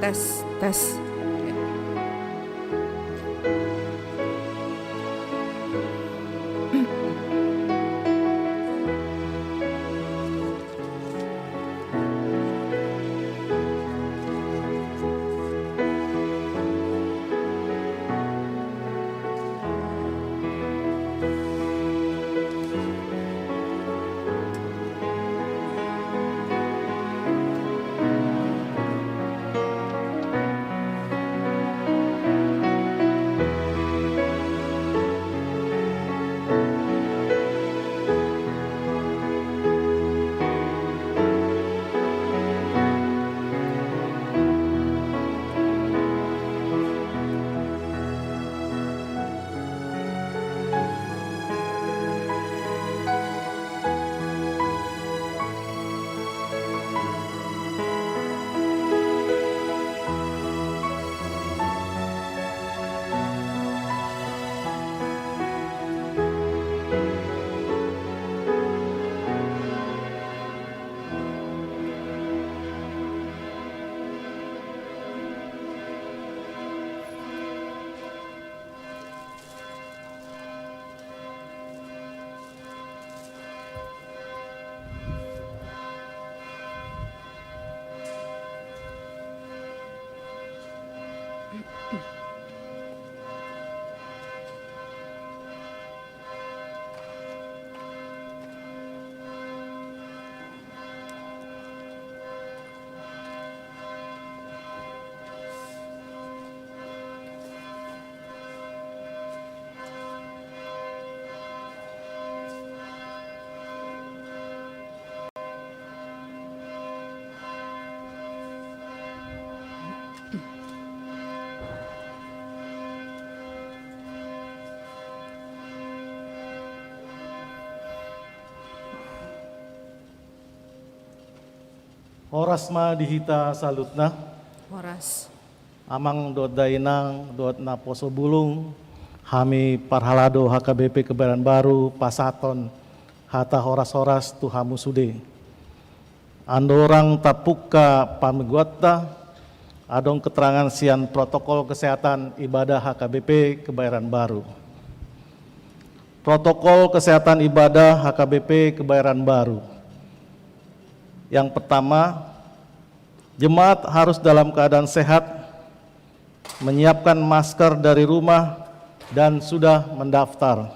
tes, tes. Horasma dihita salutna, Horas. amang dot dainang dot naposo bulung, hami parhalado HKBP Kebayoran Baru pasaton hata horas-horas tuhamu sude. Andorang tapuka pamigwata, adong keterangan sian protokol kesehatan ibadah HKBP Kebayoran Baru. Protokol kesehatan ibadah HKBP Kebayoran Baru. Yang pertama, jemaat harus dalam keadaan sehat, menyiapkan masker dari rumah dan sudah mendaftar.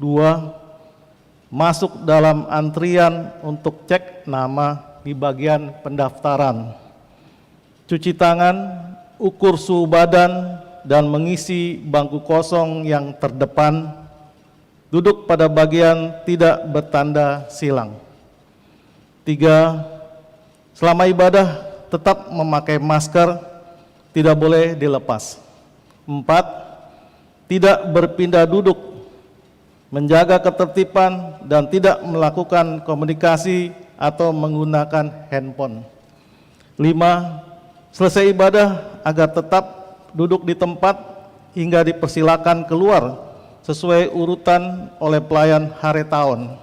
2. Masuk dalam antrian untuk cek nama di bagian pendaftaran. Cuci tangan, ukur suhu badan, dan mengisi bangku kosong yang terdepan. Duduk pada bagian tidak bertanda silang. 3. Selama ibadah tetap memakai masker, tidak boleh dilepas. 4. Tidak berpindah duduk, menjaga ketertiban dan tidak melakukan komunikasi atau menggunakan handphone. 5. Selesai ibadah agar tetap duduk di tempat hingga dipersilakan keluar sesuai urutan oleh pelayan hari tahun,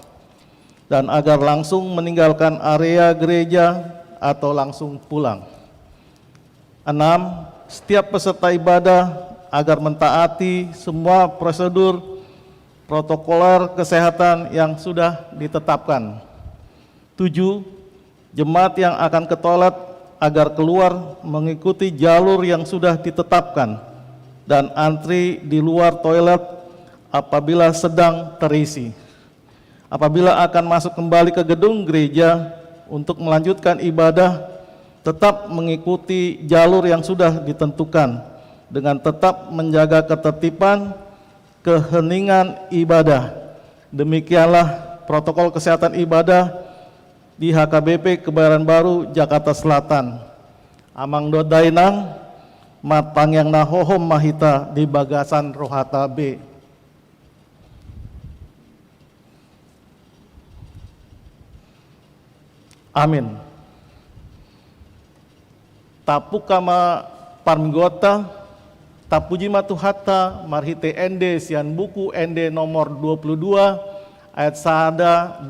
dan agar langsung meninggalkan area gereja atau langsung pulang. 6. Setiap peserta ibadah agar mentaati semua prosedur protokoler kesehatan yang sudah ditetapkan. 7. Jemaat yang akan ke toilet agar keluar mengikuti jalur yang sudah ditetapkan dan antri di luar toilet apabila sedang terisi. Apabila akan masuk kembali ke gedung gereja untuk melanjutkan ibadah, tetap mengikuti jalur yang sudah ditentukan dengan tetap menjaga ketertiban, keheningan ibadah. Demikianlah protokol kesehatan ibadah di HKBP Kebayoran Baru, Jakarta Selatan. Amang dodainang, matang yang nahohom mahita di bagasan rohata B. Amin. Tapu kama parmigota, tapuji matuhata marhite ND sian buku ND nomor 22 ayat 1:2.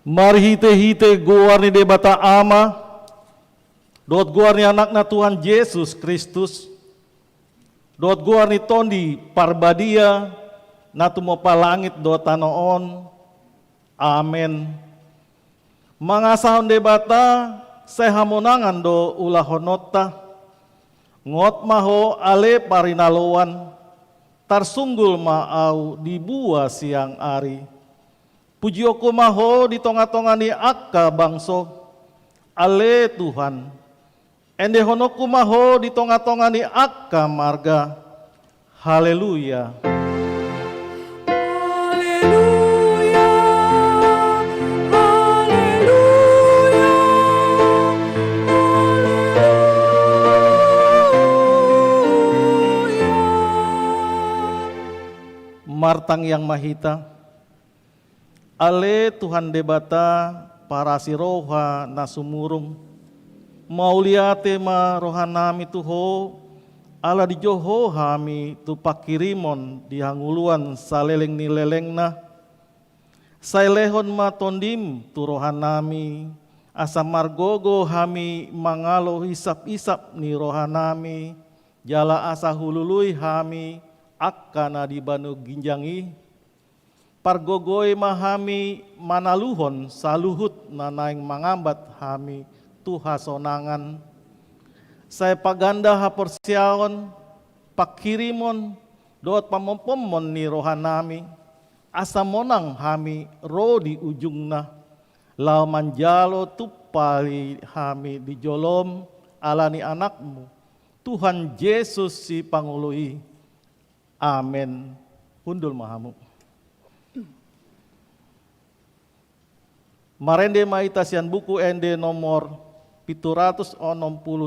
Mari hite-hite guarni debata ama, dot guarni anakna Tuhan Yesus Kristus, dot guarni tondi parbadia, natu mo palangit do tanoon, amen. Mangasahon debata, sehamonangan do ulahonota, ngot maho ale parinaloan, tarsunggul maau di bua siang ari. Pujioko maho di tonga-tonga ni akka bangso, ale Tuhan. Ende honoku maho di tonga-tonga ni akka marga, haleluya. Haleluya, haleluya, haleluya. Martang yang mahita, ale Tuhan debata para siroha nasumurung, mauliate ma rohanami tuho, ala di joho hami tu pakirimon di hanguluan saleleng ni lelengna, sailehon ma tondim tu rohanami, asa margogo hami mangalo hisap-isap ni rohanami, jala asa hulului hami akkana di banu ginjangi, pargogoi mahami manaluhon saluhut nanaing mangambat hami tuhasonangan. Saya paganda haporsiaon pakirimon doat pamompomon ni rohanami, asa monang hami ro di ujungna, lau manjalo tupali hami di jolom alani anakmu Tuhan Yesus si pangului. Amin. Hundul mahamu. Marende maitasian buku ende nomor 760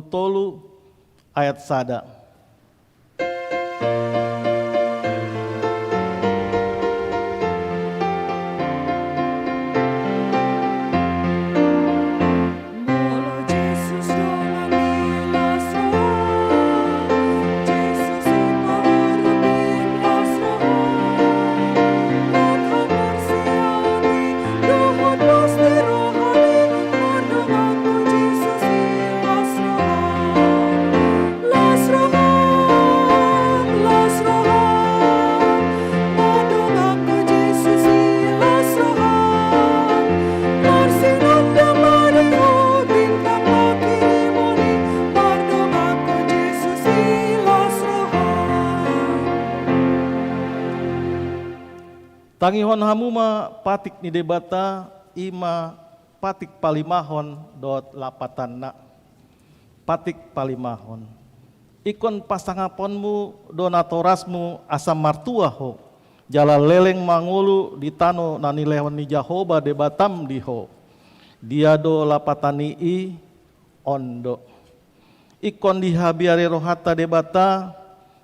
tolu ayat sada. Tangihon hamuma patik ni debata ima patik palimahon dot lapatanna. Patik palimahon. Ikon pasangaponmu donatorasmu asam martuaho. Jala leleng mangulu di tano nani lehon ni Jahoba debatam diho. Dia do lapatani i ondo. Ikon dihabiari rohata debata.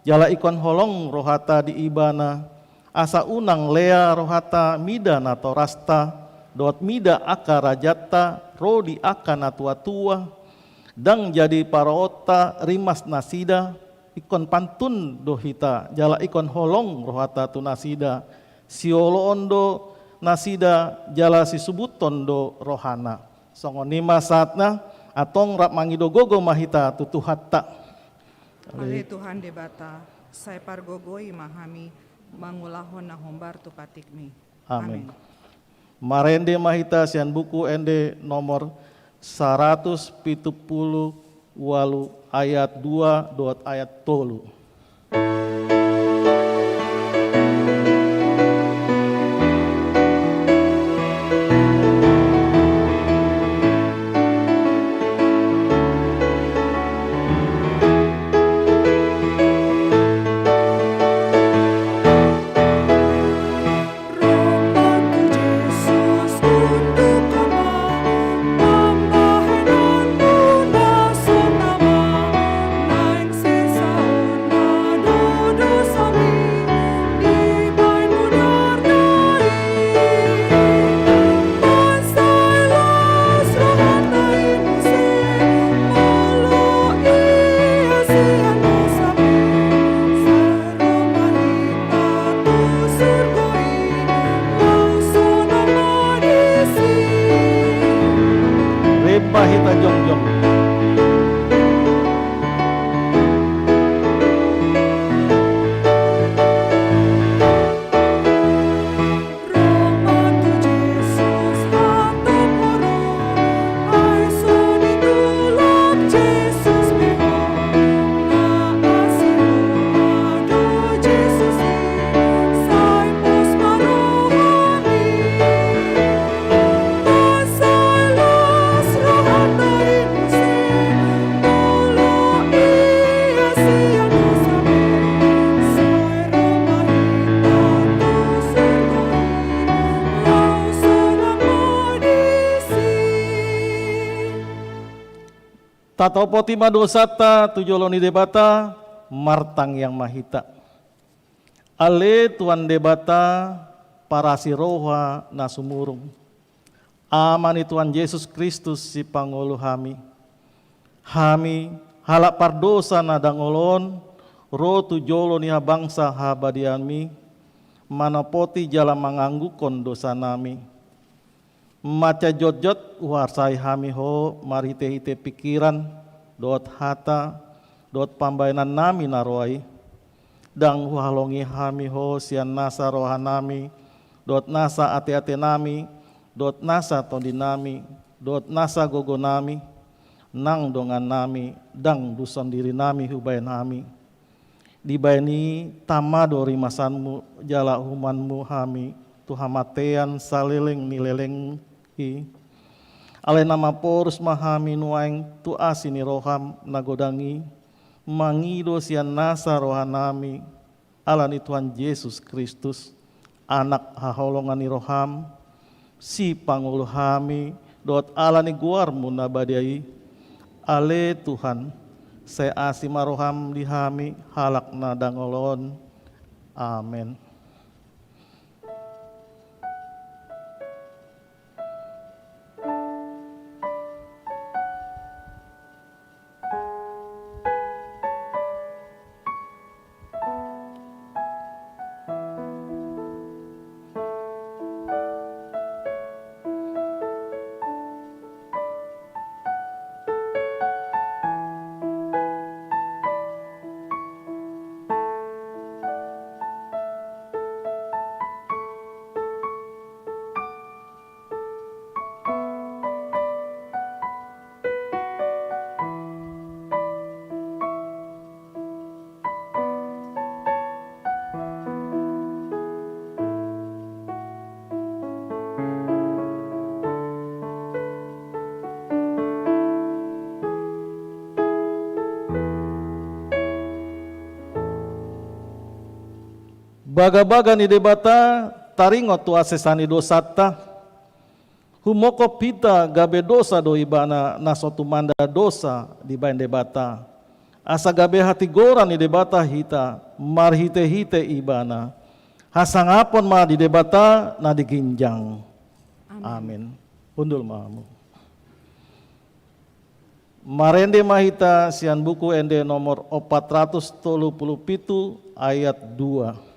Jala ikon holong rohata di ibana. Asa unang lea rohata mida natorasta, dot mida aka rajata, rodi aka natua-tua, dang jadi paraota rimas nasida, ikon pantun dohita, jala ikon holong rohata tu nasida, siolo ondo nasida, jala si subuton do rohana. Songonima saatna, atong rap mangido gogo mahita tutuhatta. Ale Tuhan debata, saya pargogoi mahami, mangulahon na hombar tu patikmi. Amin. Marende mahita sian buku ende nomor 178 ayat 2 dot ayat 3. jongjong. Tatopo tima dosata tujoloni debata martang yang mahita. Ale tuan debata para siroha nasumurung. Amani Tuhan Yesus Kristus si pangulu hami. Hami halak pardosa nadangolon ro tujolo niha bangsa habadiami manapoti jala manganggukon dosa nami. Maca jot-jot warsai hami ho marite-hite pikiran dot hata dot pambainan nami naroi dang halongi hami ho sian nasa roha nami dot nasa ate-ate nami dot nasa tondi nami dot nasa gogo nami nang dongan nami dang duson diri nami hubayan nami dibayani tamado rimasanmu jala humanmu hami tuhamatean saliling nileleng ale nama porus mahami nuaing tu asini roham nagodangi mangido sian nasa rohanami alani Tuhan Yesus Kristus anak haholongani roham si pangulu hami dot alani guarmu nabadiai ale Tuhan saya asima roham dihami halak nadangolon amin. Baga-baga ni debata taringo tu asesani dosata humoko pita gabe dosa do ibana nasotu manda dosa di bain debata asa gabe hati gora ni debata hita marhite-hite ibana hasangapon ma di debata na diginjang amin undul mamu marende mahita sian buku ende nomor 437 ayat 2.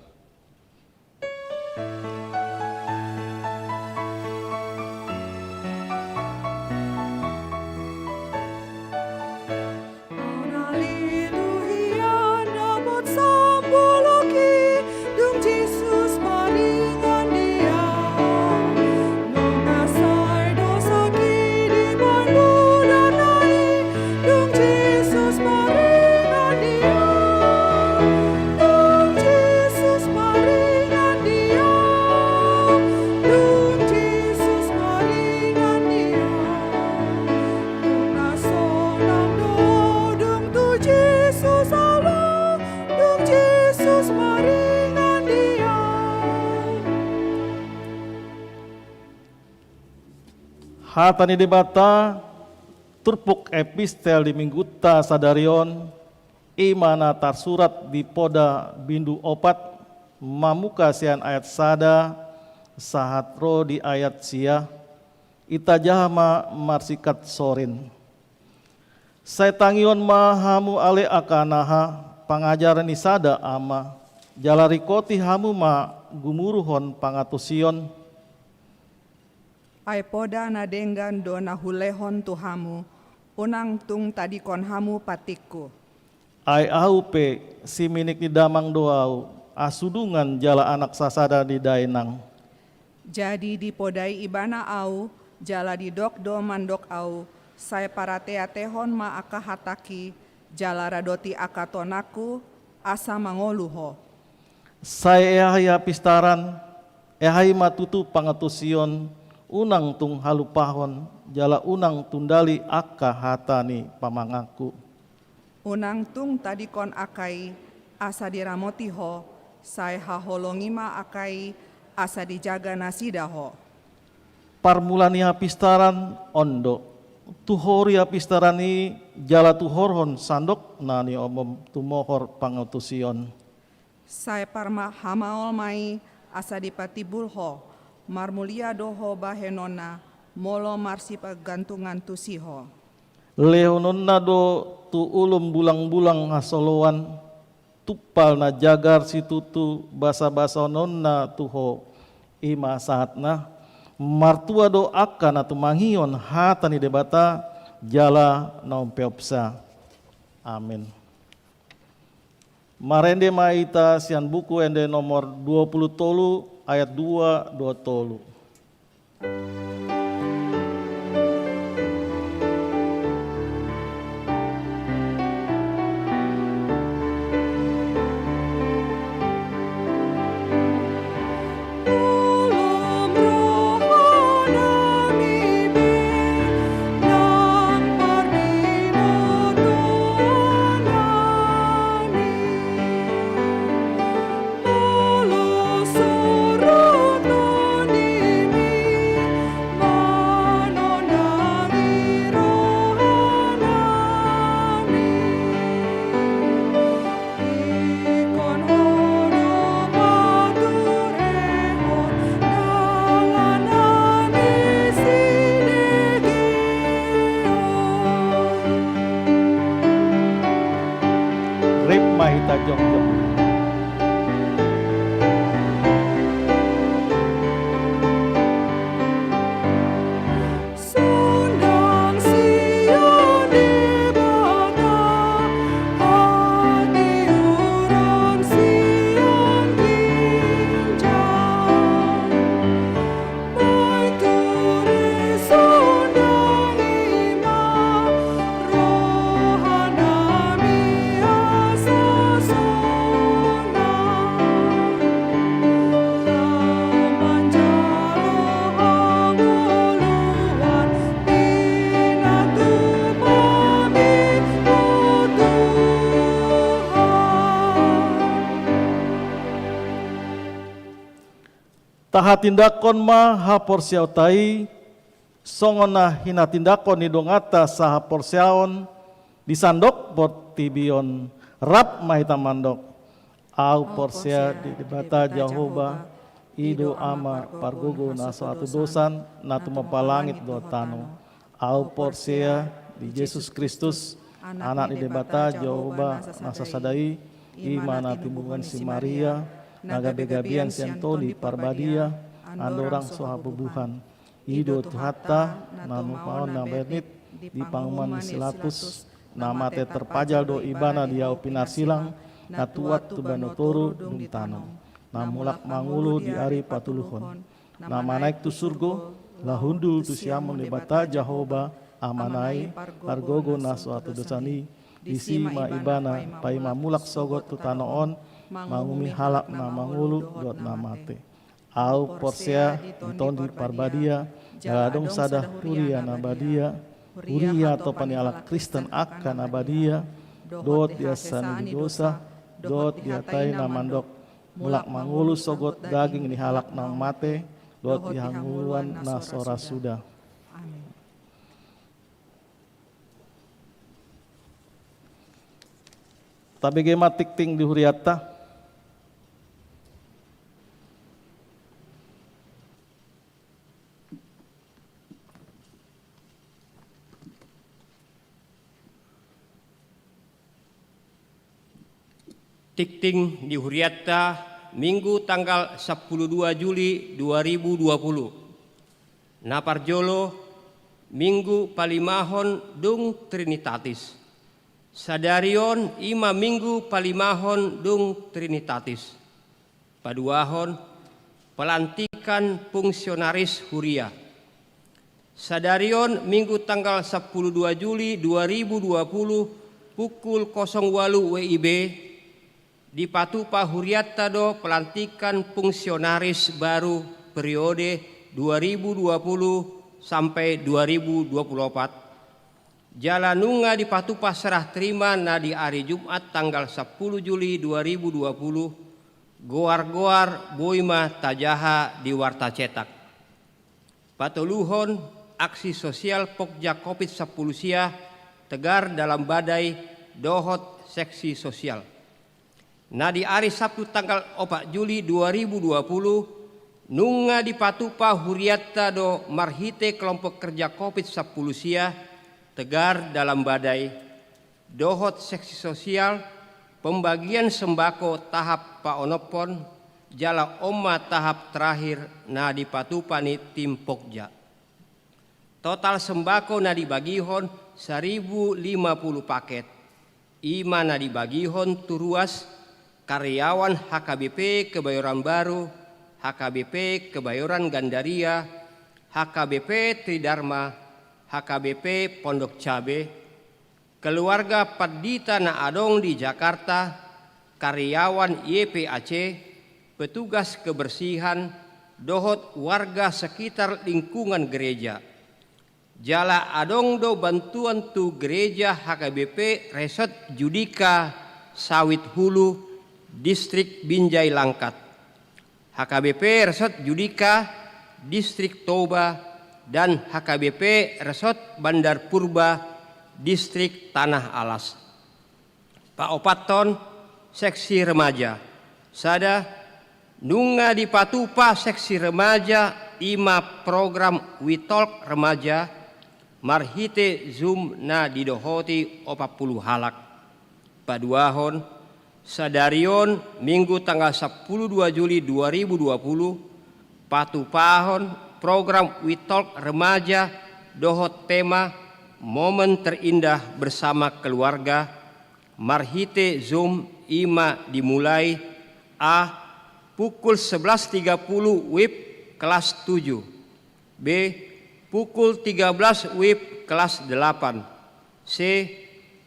Hatani debata turpuk epistel di mingguta sadarion imana tarsurat di poda bindu opat mamuka sian ayat sada sahatro di ayat sia itajahama marsikat sorin saya tangion mahamu ale akanaha pangajaran isada ama jalarikoti hamu ma gumuruhon pangatusion Ai poda na denggan do na hulehon tuhamu, Unang tung tadi kon hamu patikku. Ai au pe si minik ni damang doau asudungan jala anak sasada di daenang. Jadi dipodai ibana au, jala di dok do mandok au, saya paratea tehon ma aka hataki, jala radoti aka tonaku, asa mangoluho. Saya ehaya pistaran, ehai matutu pangetusion, unang tung halupahon, jala unang tundali aka hatani pamangaku. Unang tung tadi kon akai, asa diramotiho, saya haholongima akai, asa dijaga nasidaho. Parmulania pistaran ondo, tuhori pistarani jala tuhorhon sandok nani omom tumohor pangetusion. Saya parma hamaol mai, asa dipatibulho, marmulia doho bahenona, molo marsipa gantungan tusiho. Leononna do tu ulum bulang-bulang hasoloan, tupal na jagar situtu basa-basa nonna tuho ima saatna, martua do akan atu manghion hatani debata jala naumpeopsa. Amin. Marende maita sian buku ende nomor 20 tolu ayat 2 tolu. Rip mahita jong-jong. Sundang Sion dibata, hati urang Sion ginjal. Baituri sundang ima, rohanami asa sunang. Lamanjalo hanguluan, pinatu pamit o Tuhan. Taha tindakon ma hapor siautai, songona hina tindakon ni dongata saha porsiaon, disandok bot tibion, rap mahita mandok, au porsia di debata Jehovah, ido ama pargogo na suatu dosan, natu mapalangit do tano, au porsia di Yesus Kristus, anak di debata Jehovah nasa sadai, imana timbungan si Maria, naga begabian si Antoni parbadia, andorang soha bubuhan, ido tuhata, nanu paon na bernit, di pangman silatus, namate terpajal do ibana diau pinar silang, natuat tu banotoro dung tanong, namulak mangulu di ari patuluhon, nama naik tu surgo, lahundul tu siamon di bata Jehovah, amanai, pargogo na suatu dosani, disima ibana, paima mulak sogot tu tanoon, mangumi halak na mangulu dot namate. Au porsia ditondi parbadia, jaladong sadah huria nabadia, huria atau panialak Kristen akan nabadia, dot diasani di dosa, dot diatai namandok, mulak mangulu sogot daging ni halak na mate, dot dihanguluan na sora sudah. Amin. Tapi gema tikting di huriata, Tikting di Huriatta Minggu tanggal 12 Juli 2020. Naparjolo minggu palimahon dung Trinitatis. Sadarion ima minggu palimahon dung Trinitatis. Paduahon pelantikan fungsionaris Huria. Sadarion minggu tanggal 12 Juli 2020 pukul 08 WIB di Patupa Huriatta do pelantikan fungsionaris baru periode 2020 sampai 2024. Jalanunga di Patupa serah terima na di hari Jumat tanggal 10 Juli 2020 goar-goar boima tajaha di warta cetak. Patuluhon aksi sosial Pokja Covid-10 sia tegar dalam badai dohot seksi sosial. Nah di hari Sabtu tanggal 4 Juli 2020 nunga di Patupa Huriatta do marhite kelompok kerja Covid-10 sia tegar dalam badai dohot seksi sosial pembagian sembako tahap paonopon jala oma tahap terakhir na di Patupa ni tim Pokja. Total sembako na dibagihon 1050 paket. Ima na dibagihon turuas karyawan HKBP Kebayoran Baru, HKBP Kebayoran Gandaria, HKBP Tridharma, HKBP Pondok Cabe, keluarga Padita na Adong di Jakarta, karyawan YPAC, petugas kebersihan, dohot warga sekitar lingkungan gereja. Jala Adong do bantuan tu gereja HKBP Resort Judika Sawit Hulu, Distrik Binjai Langkat. HKBP Resort Judika, Distrik Toba, dan HKBP Resort Bandar Purba, Distrik Tanah Alas. Pak Opaton, Seksi Remaja. Sada, nunga di Patupa Seksi Remaja, ima program Witalk Remaja, marhite Zoom na didohoti 40 halak. Paduahon, sadarion minggu tanggal 12 Juli 2020, Patupahon program Witalk Remaja dohot tema momen terindah bersama keluarga, marhite Zoom ima dimulai A. Pukul 11.30 WIB kelas 7, B. Pukul 13 WIB kelas 8, C.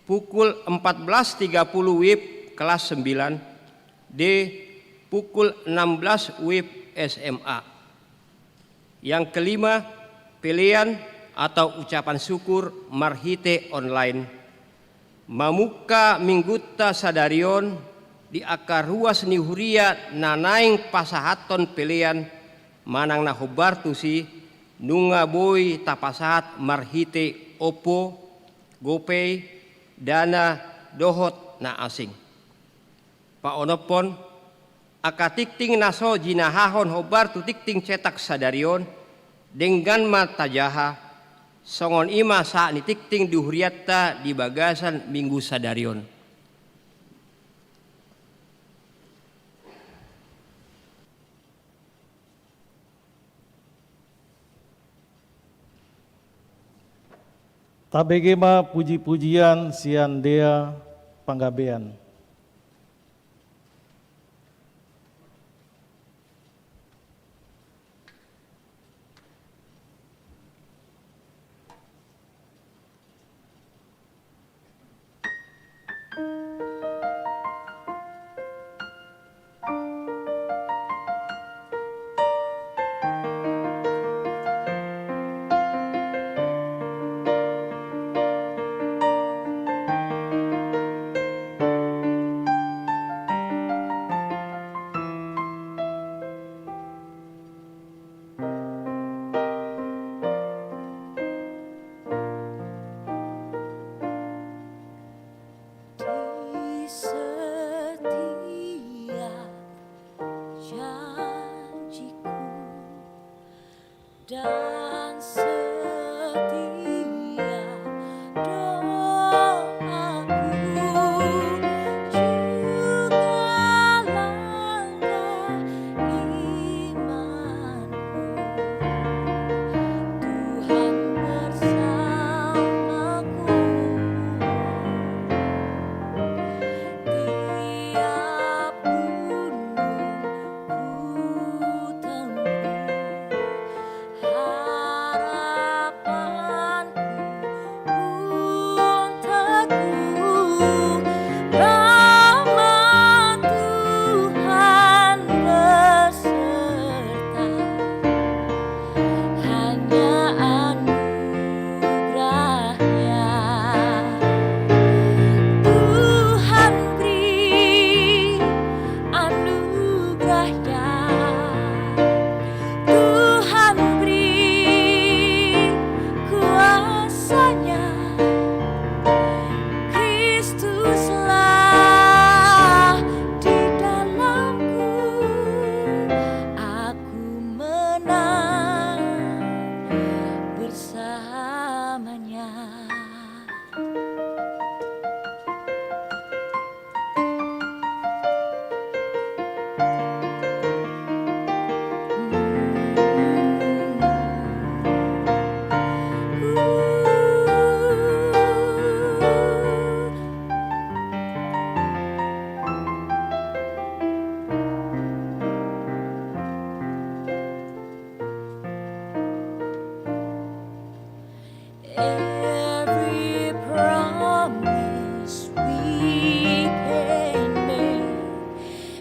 Pukul 14.30 WIB kelas 9, D. Pukul 16 WIB SMA. Yang kelima, pilihan atau ucapan syukur marhite online. Mamuka minggutta sadarion di akar ruas ni Huria nanaing pasahaton pilihan manang na hobartusi nunga boy tapasahat marhite Oppo, GoPay, Dana, dohot na asing. Paonopon akatikting naso jinahahon hobar tu tikting cetak sadarion dengan mata jaha songon ima saat ni tikting di Huriatta di bagasan minggu sadarion. Tabegema puji-pujian sian dea panggabean. Dan setia doaku juga langkah imanku, Tuhan bersama. every promise we can make,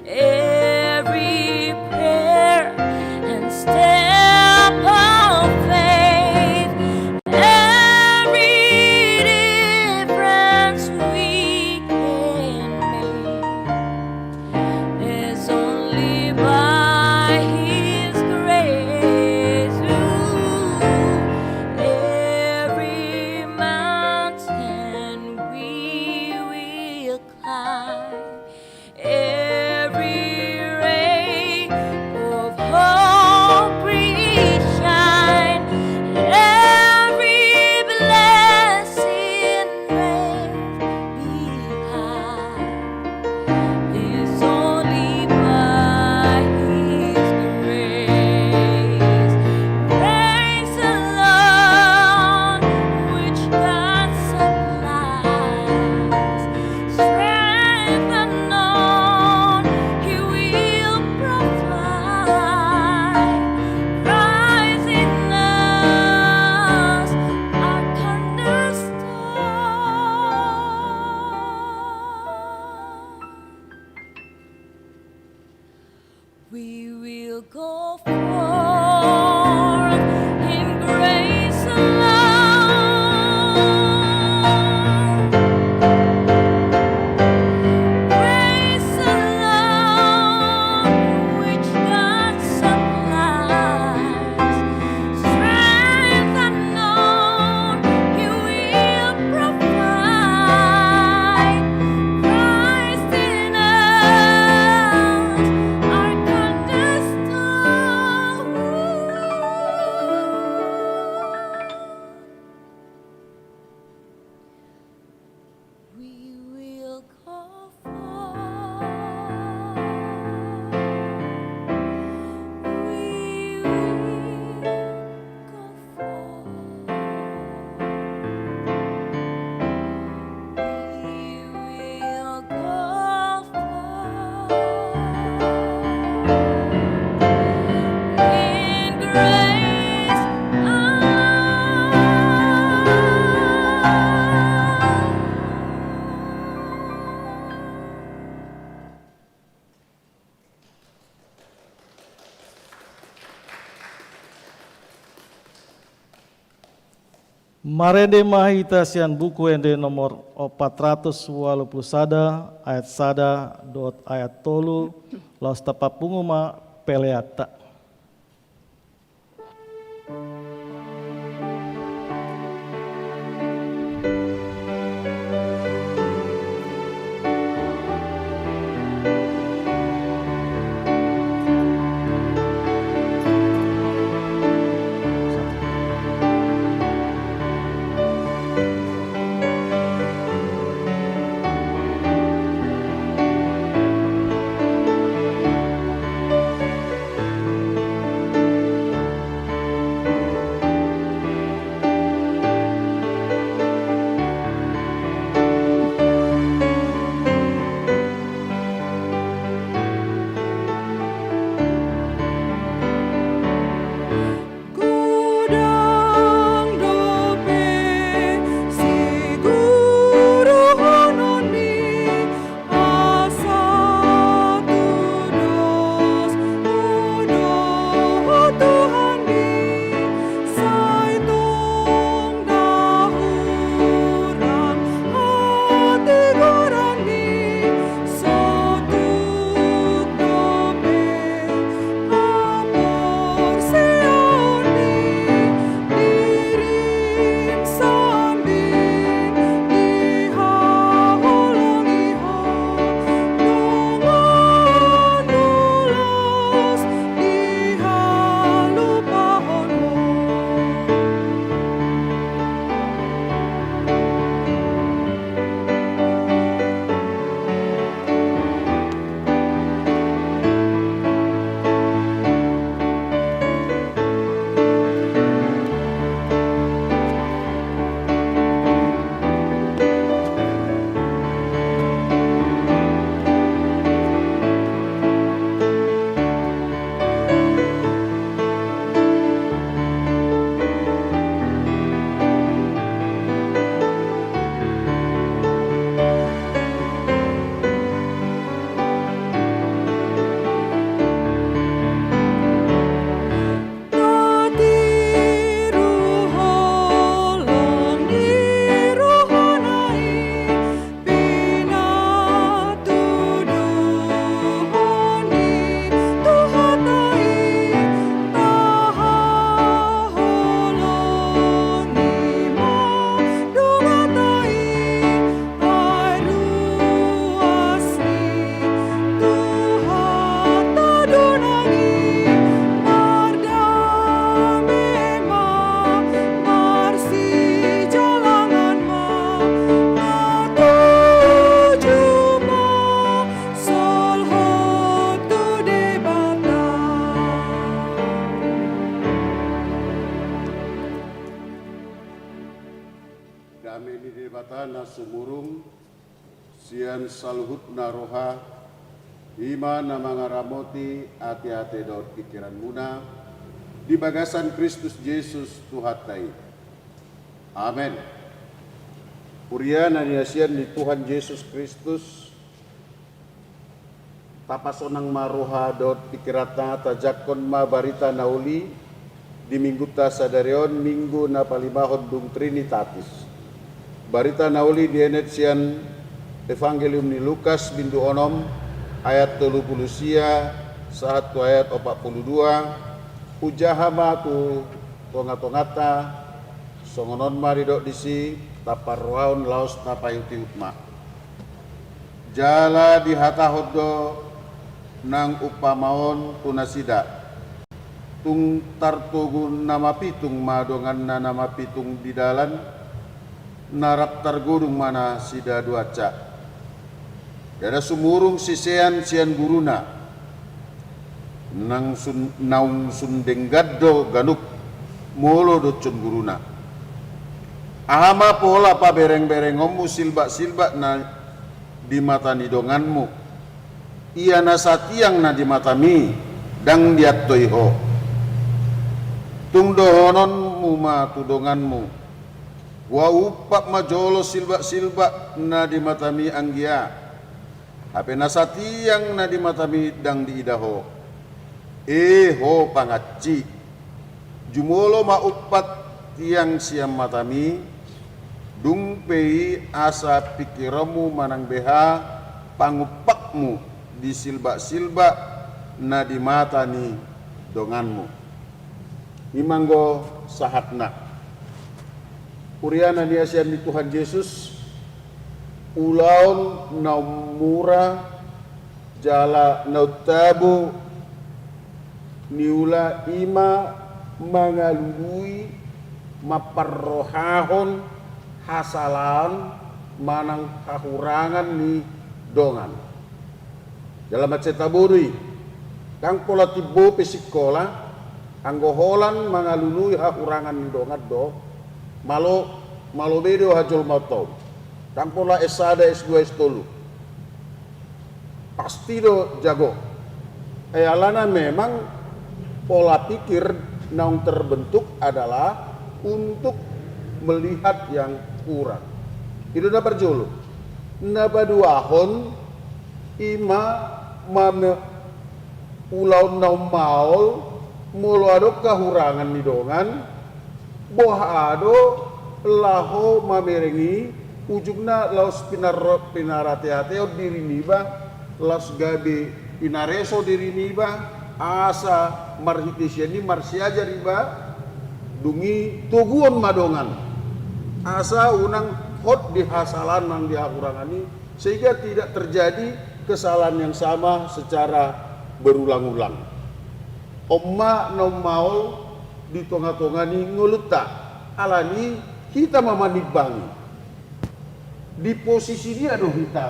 every prayer and step of faith, every difference we can make is only by His grace. Every mountain we will climb, every ray of hope we shine, every blessing left behind is only by His grace. Grace alone, which God supplies, strength unknown He will provide. Christ in us, our cornerstone. We will go forth in grace alone, grace alone, which God supplies, strength unknown He will provide. Christ in us, our cornerstone. We will go forth. We will go forth. We will go forth in grace alone. Marende mahita sian buku ende nomor 481 ayat sada dot ayat tolu laus tapapunguma peleata. batana sumurung sian saluhutna roha ima na mangaramoti ati-ati daud pikiran muna di bagasan Kristus Yesus Tuhatai. Amin. Puriana niasian di Tuhan Yesus Kristus tapasonang maroha daud pikirata tajakon ma barita nauli di minggu ta sadarion minggu na palimahon dung Trinitatis. Barita nauli dienet sian Evangelium ni Lukas bindu onom ayat 30 sia saat tu ayat 42 ujahama tu tonga-tongata songonon maridok disi taparwaun laos tapayuti utma jala di hata hoddo nang upamaon tunasida tung tartugun nama pitung madongan na nama pitung di dalan narap targudung mana sida duaca dada sumurung sisean sian guruna naung sundeng gaddo ganuk molo docun guruna ahama pola pa bereng-berengommu silba-silba na di mata nidonganmu ia nasatiang na di mata mi dang diattoiho tung dohononmu ma tudonganmu wa upak majolo silba-silba na di mata mi anggia hape nasatiang na di mata mi dang diidaho ho pangacci jumolo ma upat tiang siam mata mi dung pei asa pikiramu manang beha pangupakmu di silba-silba na di mata ni donganmu imanggo sahatna uriana niasian di Tuhan Yesus ulaun naumura jala nautabu niula ima mangalului maparrohahon hasalan manang kahurangan ni dongan dalam macetaburi kang pola tibo pesikola anggo holan mangalului hahurangan ni dongan do malo bedo hajol mautom kang pola S1 S2 S3 pasti do jago alana memang pola pikir naung terbentuk adalah untuk melihat yang kurang. Itu dapat jolo. Nabaduahon ima mame ulau naung maul mulu ado kahurangan ni dongan boh ado laho mamerengi ujungna laos pinarate-hate diri niba las gabe pinareso diri niba asa marhitisiani marsiaja riba dungi tuguon madongan asa unang hot di hasalan nang dihakurangani sehingga tidak terjadi kesalahan yang sama secara berulang-ulang omma nom maul di tonga-tongani nguluta alani kita mamanibangi di posisi dia do kita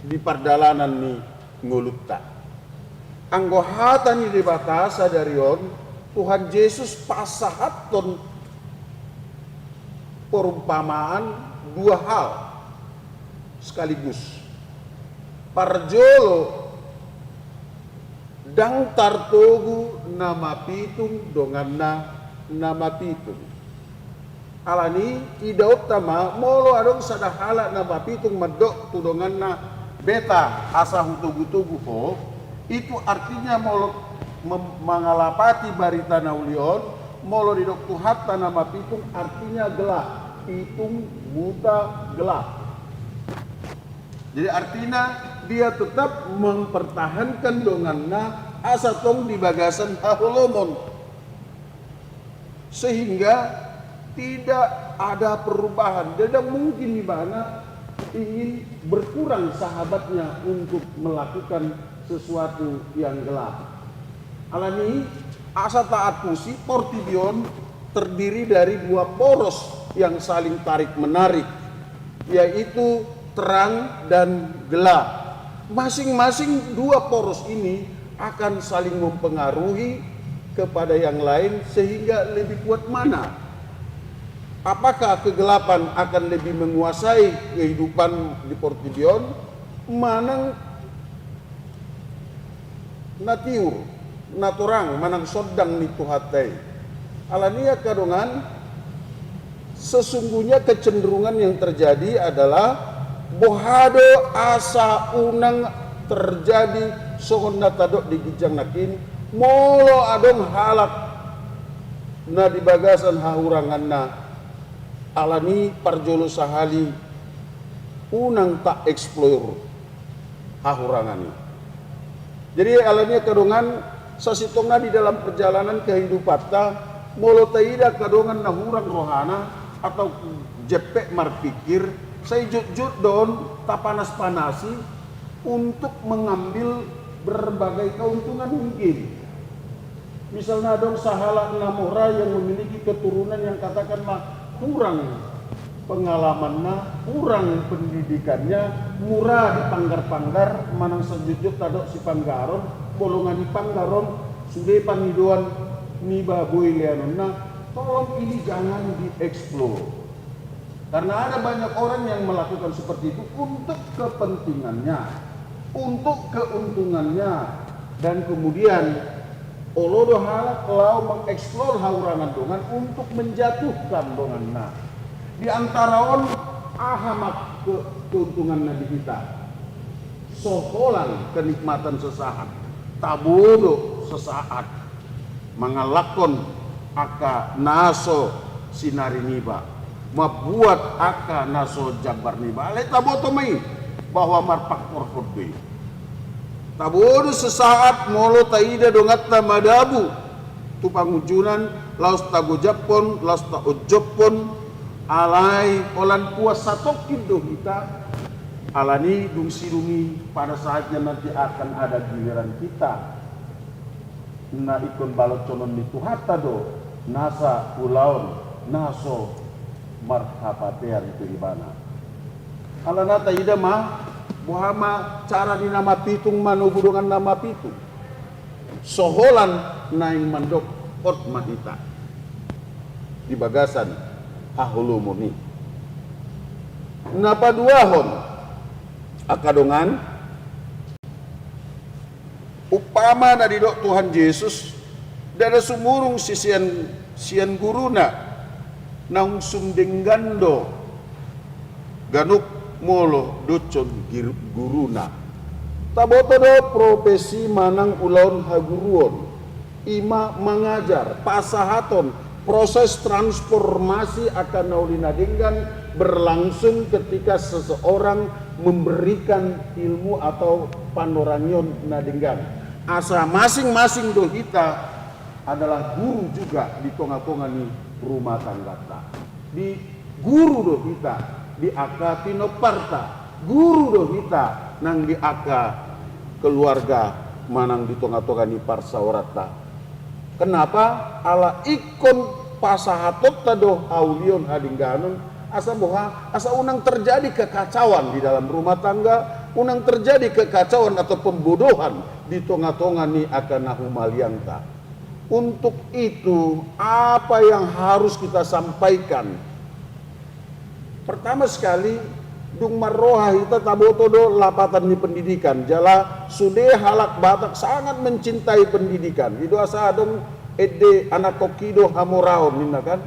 di pardalanan ni nguluta anggo hata ni di batasa darion Tuhan Yesus pasahaton perumpamaan dua hal sekaligus parjolo dang tartogu nama pitung donganna nama pitung alani idaut tama molo adong sadahala nama pitung medok tudonganna beta asa hutugu-tugu ho itu artinya molo mengalapati barita naulion molo didok tuhat nama pitung artinya gelap pitung buta gelap jadi artinya dia tetap mempertahankan donganna asa tong di bagasan hahulomon sehingga tidak ada perubahan tidak mungkin di mana ingin berkurang sahabatnya untuk melakukan sesuatu yang gelap alani asa taat pusi portibion terdiri dari dua poros yang saling tarik menarik yaitu terang dan gelap masing-masing dua poros ini akan saling mempengaruhi kepada yang lain sehingga lebih kuat mana Apakah kegelapan akan lebih menguasai kehidupan di Portibion? Manang natiur, naturang, manang sodang ni tuhatai. Alania kadongan, sesungguhnya kecenderungan yang terjadi adalah bohado asa unang terjadi sohon natadok di gijang nakin molo adong halak na di bagasan hahurangan na alani parjolo sahali unang tak explore hahurangan ini. Jadi alania kadongan sasitongna di dalam perjalanan kehidupan ta molo taida kadongan na hurang rohana atau jepek marpikir saya jut-jut don tak panas-panasi untuk mengambil berbagai keuntungan mungkin. Misalnya dong sahala namora yang memiliki keturunan yang katakanlah kurang pengalamannya, kurang pendidikannya, murah di panggar-panggar, manang sejujut tadok si panggaron, bolongan di panggaron, sudah pangiduan ni baboy lianona, tolong ini jangan dieksplor. Karena ada banyak orang yang melakukan seperti itu untuk kepentingannya, untuk keuntungannya, dan kemudian olodo halak lau mengeksplor haurangan dongan untuk menjatuhkan dongan na. Di antara on ahamak keuntungan nabi kita, soholan kenikmatan sesaat, tabodo sesaat, mengalakon aka naso sinari niba, membuat aka naso jabar niba. Ale taboto mai bahwa marpak porfodwe. Tabodo sesaat molo taida dongatta madabu tu pangujunan laus tagojapon laus taojopon alai olan puasa tokin do kita alani dungsi pada saatnya nanti akan ada giliran kita na ikon balot conon itu hatta do nasa pulaun naso marhapatean itu ibana alana taida mah Muhammad cara di nama pitung manugudungan nama pitung soholan naing mandok ot mahita di bagasan ahulumuni napa duahon akadongan upama na didok Tuhan Yesus dada sumurung sian guruna naung sumdenggando ganuk molo docon guruna taboto do profesi manang ulaun haguruon ima mengajar pasahaton proses transformasi akan naulina denggan berlangsung ketika seseorang memberikan ilmu atau panorangion nadenggan asa masing-masing do kita adalah guru juga di tonga-tonga ni rumah tangga ta di guru do kita di aka tinoparta guru do kita nang di aka keluarga manang di tonga-tonga ni parsawarata. Kenapa ala ikon pasahatot tado aulion hadingganon asa boha asa unang terjadi kekacauan di dalam rumah tangga, unang terjadi kekacauan atau pembodohan di tonga-tonga ni akan nahumalianta. Untuk itu apa yang harus kita sampaikan? Pertama sekali dung marroha kita taboto do lapatan di pendidikan jala sudah halak batak sangat mencintai pendidikan di doa sadong ede anak kokido hamoraon ninna kan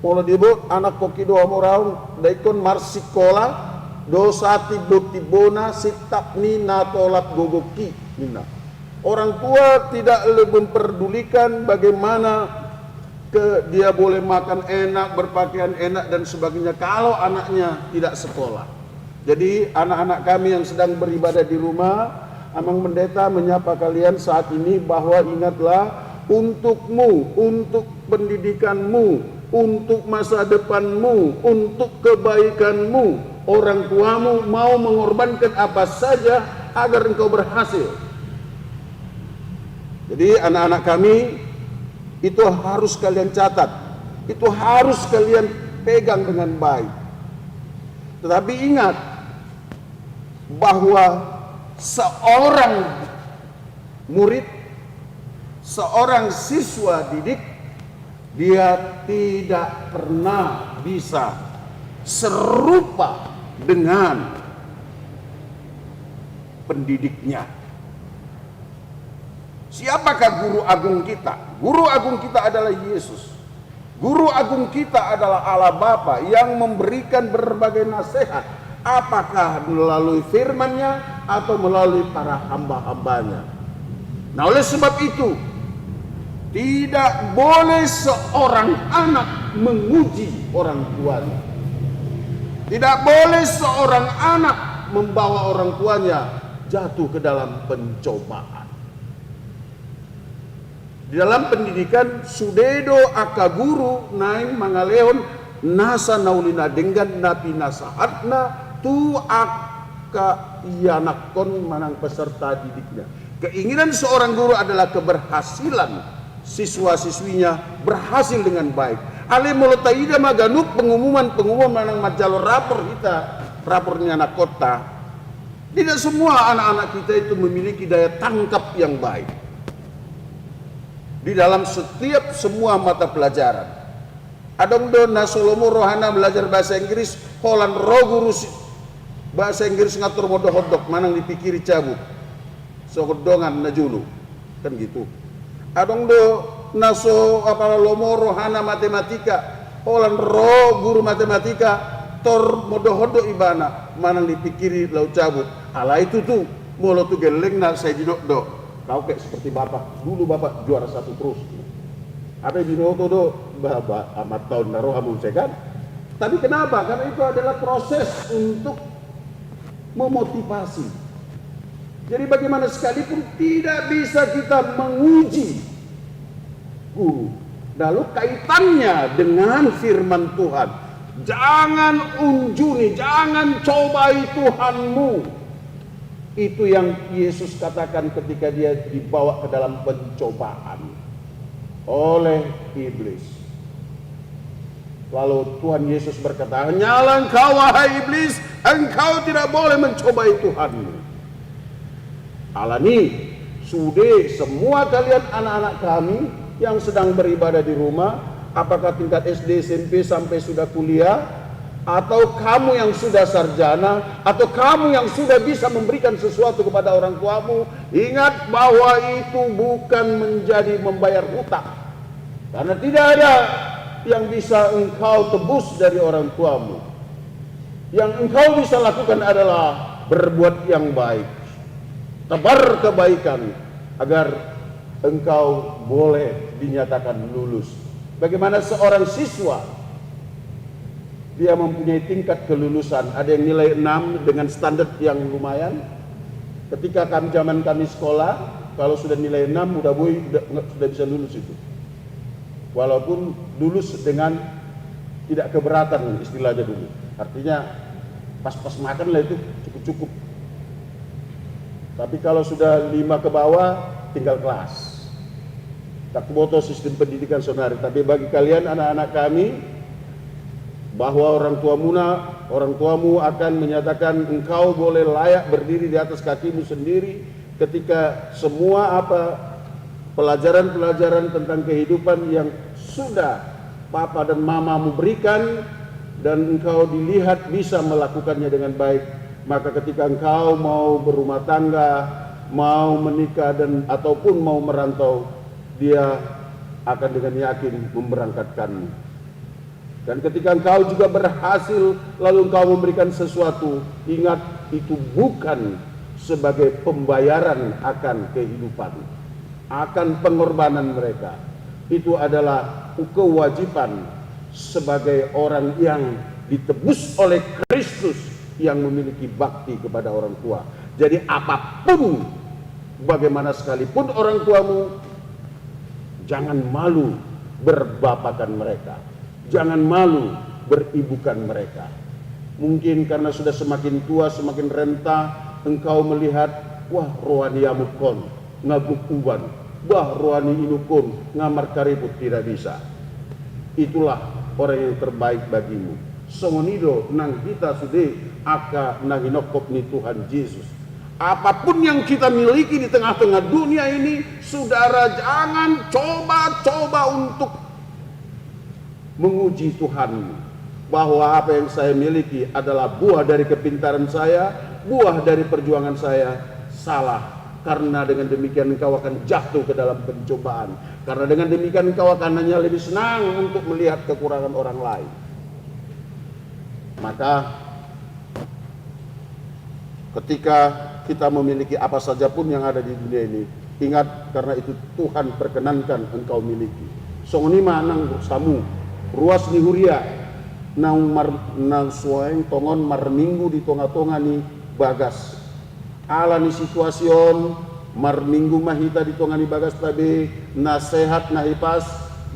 mula dibut anak kokido hamoraon daikon marsikola dosati tibona sitapni natolak gogoki ninna orang tua tidak lebih memperdulikan bagaimana dia boleh makan enak, berpakaian enak dan sebagainya kalau anaknya tidak sekolah. Jadi anak-anak kami yang sedang beribadah di rumah, Amang Pendeta menyapa kalian saat ini bahwa ingatlah untukmu, untuk pendidikanmu, untuk masa depanmu, untuk kebaikanmu, orang tuamu mau mengorbankan apa saja agar engkau berhasil. Jadi anak-anak kami itu harus kalian catat, itu harus kalian pegang dengan baik. Tetapi ingat bahwa seorang murid, seorang siswa didik Dia tidak pernah bisa serupa dengan pendidiknya. Siapakah guru agung kita? Guru agung kita adalah Yesus. Guru agung kita adalah Allah Bapa yang memberikan berbagai nasihat, apakah melalui firman-Nya atau melalui para hamba-hambanya. Nah, oleh sebab itu, tidak boleh seorang anak menguji orang tuanya. Tidak boleh seorang anak membawa orang tuanya jatuh ke dalam pencobaan. Di dalam pendidikan, sudedo aka guru naing mangaleon nasa naulina dengan napi nasahatna tu aka ianakon manang peserta didiknya. Keinginan seorang guru adalah keberhasilan siswa-siswinya berhasil dengan baik. Ale molotaida maganuk pengumuman manang majalo rapor kita, rapornya anak kota. Tidak semua anak-anak kita itu memiliki daya tangkap yang baik di dalam setiap semua mata pelajaran. Adong do na Solomo rohana belajar bahasa Inggris, holan roh guru bahasa Inggris ngatur modoh-hodok manang dipikiri cabut. Sokodongan na julu. Kan gitu. Adong do naso apa lomo rohana matematika, holan roh guru matematika tor modoh-hodok ibana manang dipikiri lau cabut. Ala itu tuh molo tu geleng na saya didok do. Kau kayak seperti bapak, dulu bapak juara 1 terus. Apa binoto do, bapak amat tahun naruh amun kan. Tapi kenapa? Karena itu adalah proses untuk memotivasi. Jadi bagaimana sekalipun tidak bisa kita menguji guru. Lalu kaitannya dengan firman Tuhan. Jangan unjuni, jangan cobai Tuhanmu. Itu yang Yesus katakan ketika dia dibawa ke dalam pencobaan oleh iblis. Lalu Tuhan Yesus berkata, "Hanyalah engkau wahai iblis, engkau tidak boleh mencobai Tuhanmu." Alani, sudah semua kalian anak-anak kami yang sedang beribadah di rumah, apakah tingkat SD, SMP sampai sudah kuliah, atau kamu yang sudah sarjana, atau kamu yang sudah bisa memberikan sesuatu kepada orang tuamu, ingat bahwa itu bukan menjadi membayar hutang. Karena tidak ada yang bisa engkau tebus dari orang tuamu. Yang engkau bisa lakukan adalah berbuat yang baik, tebar kebaikan, agar engkau boleh dinyatakan lulus. Bagaimana seorang siswa, dia mempunyai tingkat kelulusan, ada yang nilai 6 dengan standar yang lumayan. Ketika zaman kami sekolah, kalau sudah nilai 6 sudah bisa lulus itu. Walaupun lulus dengan tidak keberatan istilahnya dulu. Artinya pas-pas makan lah itu cukup-cukup. Tapi kalau sudah 5 ke bawah tinggal kelas. Tak boto sistem pendidikan sonari. Tapi bagi kalian anak-anak kami, bahwa orang tuamu akan menyatakan engkau boleh layak berdiri di atas kakimu sendiri ketika semua pelajaran-pelajaran tentang kehidupan yang sudah papa dan mamamu berikan dan engkau dilihat bisa melakukannya dengan baik, maka ketika engkau mau berumah tangga, mau menikah ataupun mau merantau, dia akan dengan yakin memberangkatkanmu. Dan ketika engkau juga berhasil lalu engkau memberikan sesuatu, ingat itu bukan sebagai pembayaran akan kehidupan, akan pengorbanan mereka. Itu adalah kewajiban sebagai orang yang ditebus oleh Kristus yang memiliki bakti kepada orang tua. Jadi apapun, bagaimana sekalipun orang tuamu, jangan malu berbapakan mereka. Jangan malu beribukan mereka. Mungkin karena sudah semakin tua, semakin renta, engkau melihat, wah rohani amukon, ngabuk uban, wah rohani inukon, ngamar karibut, tidak bisa. Itulah orang yang terbaik bagimu. Songonido nang kita sudah aka nanginokop ni Tuhan Yesus. Apapun yang kita miliki di tengah-tengah dunia ini, saudara jangan coba-coba untuk menguji Tuhan bahwa apa yang saya miliki adalah buah dari kepintaran saya, buah dari perjuangan saya, salah. Karena dengan demikian engkau akan jatuh ke dalam pencobaan. Karena dengan demikian engkau akan hanya lebih senang untuk melihat kekurangan orang lain. Maka ketika kita memiliki apa saja pun yang ada di dunia ini, ingat karena itu Tuhan perkenankan engkau miliki. Songoni manang samu, ruas ni huria, nang suaeng tongon marminggu di tonga-tonga ni bagas. Ala ni situasion marminggu mahita di tonga ni bagas tabe, nasehat na hipas,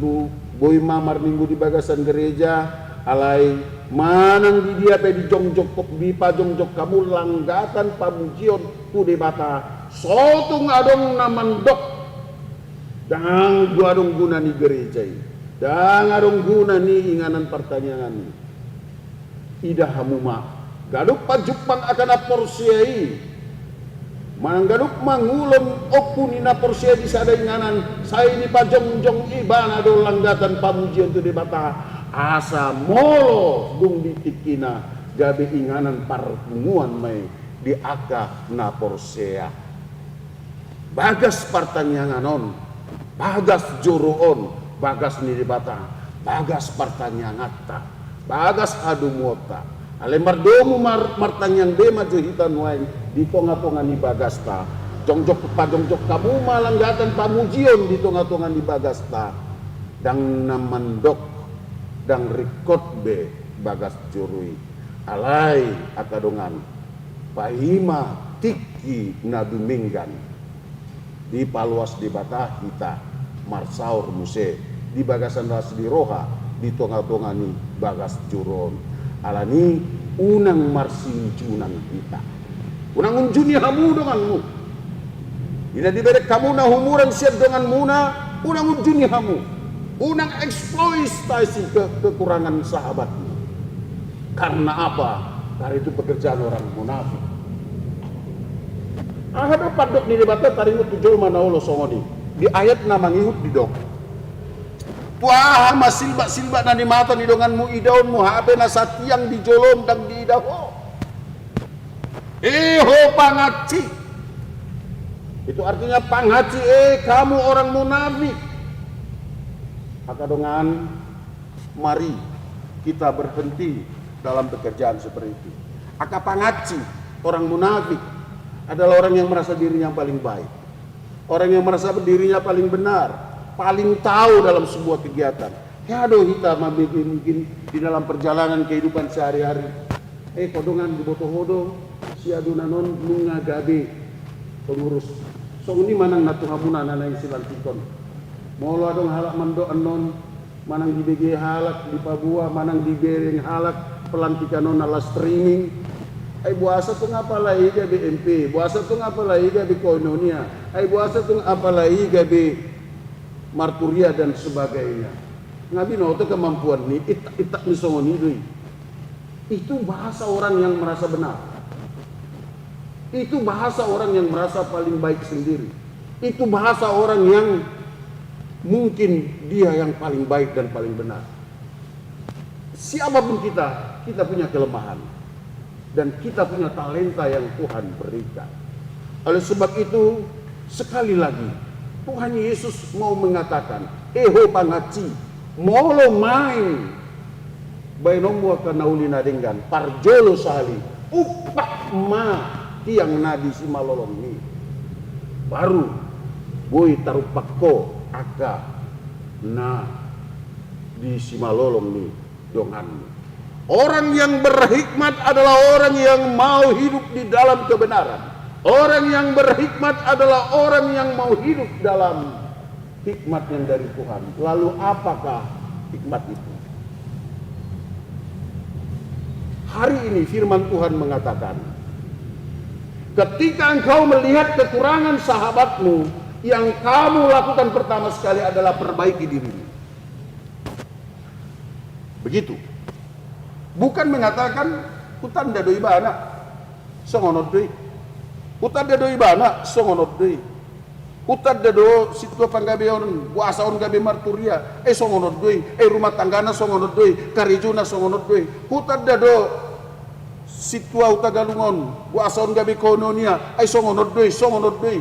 nu boima marminggu di bagasan gereja, alai manang di dia pe di jongjok di pajongjok kamu langgatan pamujion ku de bata sotung adong namandok dang adong guna ni gereja dang adong guna ni inganan pertanyaan idah hamuma gaduk pajupang akan aporsiai manang gaduk mangulon oku ni naporsiai di sada inganan saya ni pajongjong ibana do langgatan pamujion tu de bata asa molo dung ditikina gabe inganan parpunguan mai di aka na porsea bagas partanyanganon bagas juruon bagas niribata bagas partanyangata bagas adumota ale mardomu martanyang de maju hitan wain di tonga-tonga ni bagasta jongjok pajongjok kamu malanggatan pamujion di tonga-tonga ni bagasta dang namandok dang rikot be bagas jurui alai akadongan pahima tiki naduminggan di paluas di bata hita marsaur muse di bagasan ras di roha di tonga-tonga ni bagas juron alani unang marsinjunan kita unang unjuni hamu donganmu ina diberek kamu na humuran siap dengan muna unang unjuni hamu unang eksploitasi kekurangan sahabatmu. Karena apa? Karena itu pekerjaan orang munafik. Ada padok di debata taringut tujul manaulo songoni. Di ayat nama ngihut di dok. Tuah silba na di mata ni donganmu idaunmu habe na satiang di jolom dan di idaho. Eho pangaci. Itu artinya pangaci kamu orang munafik. Akadongan mari kita berhenti dalam pekerjaan seperti itu. Akapangaci orang munafik adalah orang yang merasa dirinya paling baik, orang yang merasa dirinya paling benar, paling tahu dalam sebuah kegiatan. Ya do kita mungkin di dalam perjalanan kehidupan sehari-hari. Kodongan di boto-hodo si adunanon lunga gabe pengurus. So ini manang natuhamuna nanay silantikon. Molo adong halak mando anon manang di BG halak di Papua manang di Bereng halak pelantikan non ala streaming ay buasa tu ngapa lagi gabi MP buasa tu ngapa lagi gabi Koinonia ay buasa tu ngapa lagi gabi Marturia dan sebagainya ngabi no itu kemampuan ni itak ni songoni itu bahasa orang yang merasa benar itu bahasa orang yang merasa paling baik sendiri itu bahasa orang yang mungkin dia yang paling baik dan paling benar. Siapapun kita punya kelemahan. Dan kita punya talenta yang Tuhan berikan. Oleh sebab itu, sekali lagi, Tuhan Yesus mau mengatakan, Eho pangaci, molo main, bainomu akan naulina dengan parjolo sali, upak ma, tiang nadi si malolong ni. Baru, boy tarupakko, aka na di simalolong ni dongan. Orang yang berhikmat adalah orang yang mau hidup di dalam kebenaran. Orang yang berhikmat adalah orang yang mau hidup dalam hikmat yang dari Tuhan. Lalu apakah hikmat itu? Hari ini firman Tuhan mengatakan, ketika engkau melihat kekurangan sahabatmu, yang kamu lakukan pertama sekali adalah perbaiki dirimu. Begitu. Bukan mengatakan hutan dadoi bana songonot deui. Hutan dadoi bana songonot deui. Hutad do situa panggabe on buasa on gabe marturia songonot doi rumah tanggana songonot doi karijuna songonot doi hutad do situa utagalungon buasa on gabe kononia songonot doi.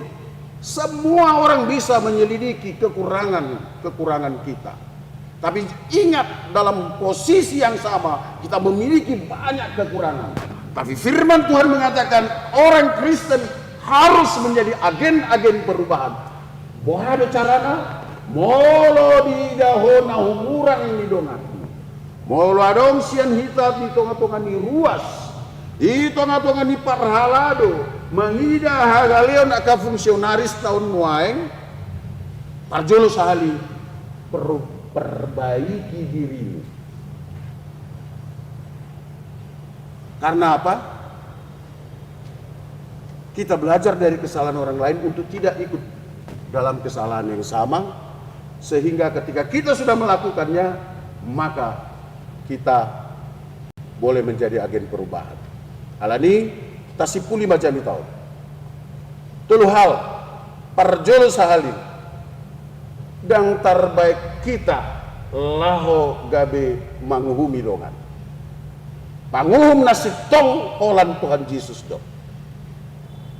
Semua orang bisa menyelidiki kekurangan kita. Tapi ingat, dalam posisi yang sama kita memiliki banyak kekurangan. Tapi firman Tuhan mengatakan orang Kristen harus menjadi agen-agen perubahan. Bohado carana molo di dahona humurang di dongan. Molo adong sian hitat di tonga-tonga ni ruas. Di tonga-tonga ni parhalado. Mangida hagaleon aka fungsionaris tahun muaeng. Parjolo sahali perbaiki dirimu. Karena apa? Kita belajar dari kesalahan orang lain untuk tidak ikut dalam kesalahan yang sama, sehingga ketika kita sudah melakukannya, maka kita boleh menjadi agen perubahan. Alani tasipuli macam itu. Tulu hal parjol sahali dan terbaik kita laho gabe manguhumi dongan. Panguhum nasib tong holan Tuhan Yesus dong.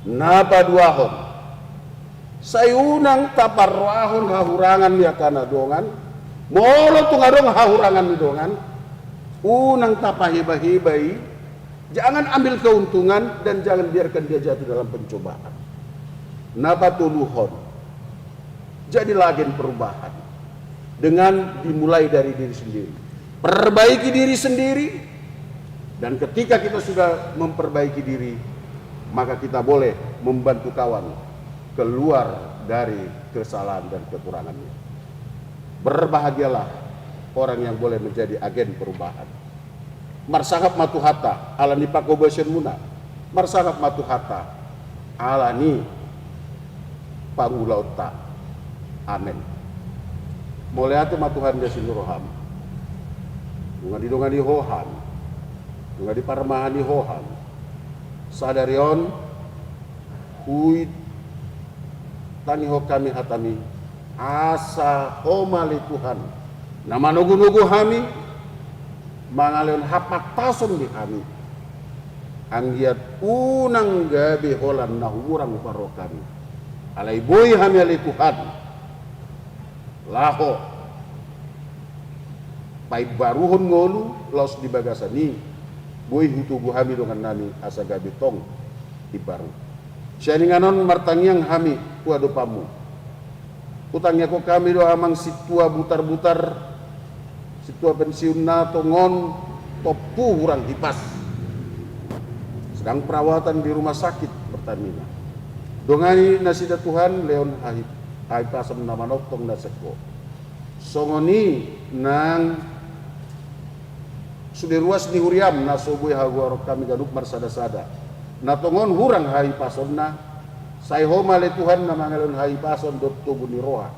Napa duahon sayunang taparwahon hahurangan ya kana dongan molo tungadong hahurangan ni dongan unang tapahiba-hibai jangan ambil keuntungan dan jangan biarkan dia jatuh dalam pencobaan. Napa tuluhon jadilah agen perubahan dengan dimulai dari diri sendiri, perbaiki diri sendiri, dan ketika kita sudah memperbaiki diri maka kita boleh membantu kawan keluar dari kesalahan dan kekurangannya. Berbahagialah orang yang boleh menjadi agen perubahan. Marsangap matuhata alani pakobasen muna. Marsangap matuhata alani pangulauta. Amin. Mulai ate matuhan dia sinuroham. Dunga di hohan. Dunga di parmahani hohan. Sadarion huit taniho kami hatami asa homali Tuhan nama nugu-nugu kami mangaleon hapak tason di kami anggiat unang gabi holan nahurang paro kami alai boy kami ali Tuhan laho pai baruhon ngolu los di bagasani boy hutubu hami dengan nami asa gabi tong ibaru sianinganon martangiang hami kuado pamu utangnya ko kami do amang situa butar-butar situa pensiun na tongon topu hurang hipas sedang perawatan di rumah sakit Pertamina dongani nasida Tuhan leon hai pasam nama notong naseko songoni nang sudah ruas ni huriam na sobui haguarok kami gaduk marsada-sada na tongon hurang hari pason na say homa le Tuhan na mangalon hari pason dot tubuh ni roha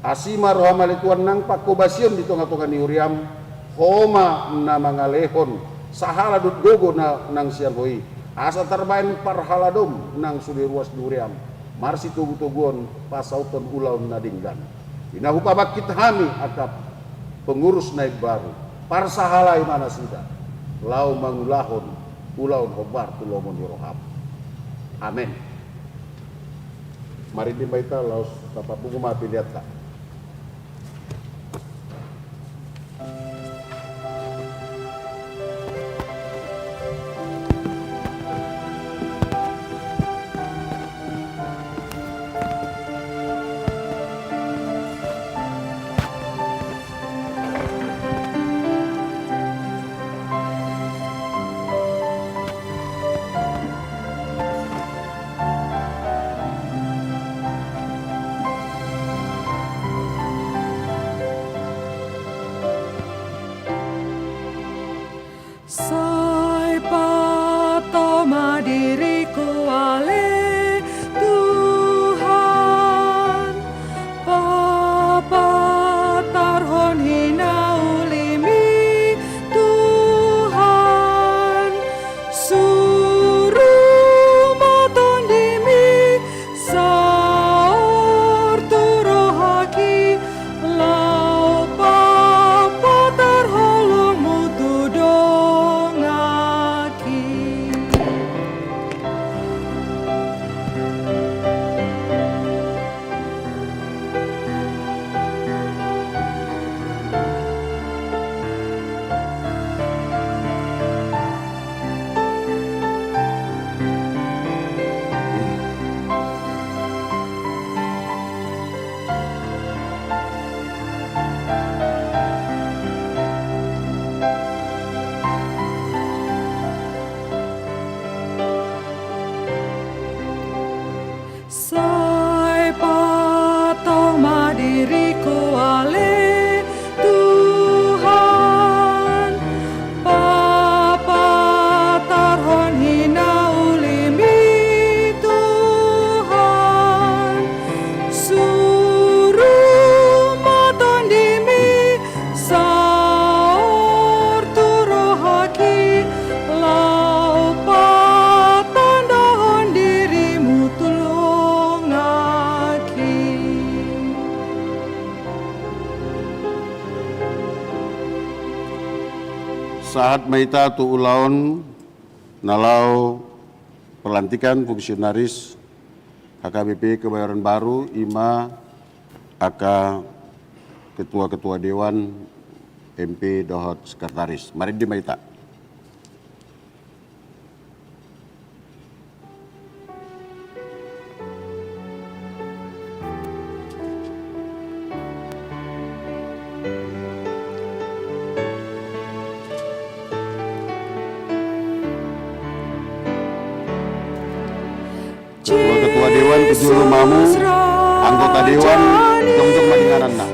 asima roha male Tuhan nang pakobasion di tonga-tonga ni huriam homa na mangalehon sahala dot gogo na nang siang hoi asa terbain parhaladom nang sudah ruas ni huriam marsi tubuh-tubuhon pasauton ulaun na dinggan inahupabak kita hami akap pengurus naik baru parsahalai mana sida lau mangulahon ulaun hobar tulomon roham. Amin. Mari dibaita laus tapapungu mapiliat ka. Saat maita tu ulaun nalau pelantikan fungsionaris HKBP Kebayoran Baru ima aka ketua-ketua dewan MP dohot sekretaris. Mari di maita. Ketua Dewan tujuh rumahmu, anggota Dewan, untuk madinganan na.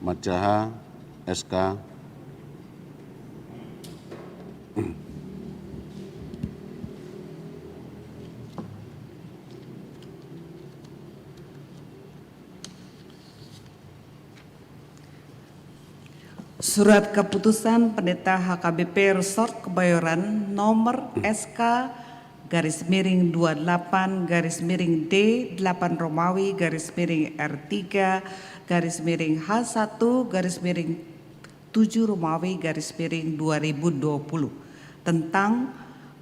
Macaha SK Surat Keputusan Pendeta HKBP Resort Kebayoran nomor SK garis miring 28 garis miring D 8 Romawi garis miring R3 garis miring H1 garis miring 7 Romawi garis miring 2020 tentang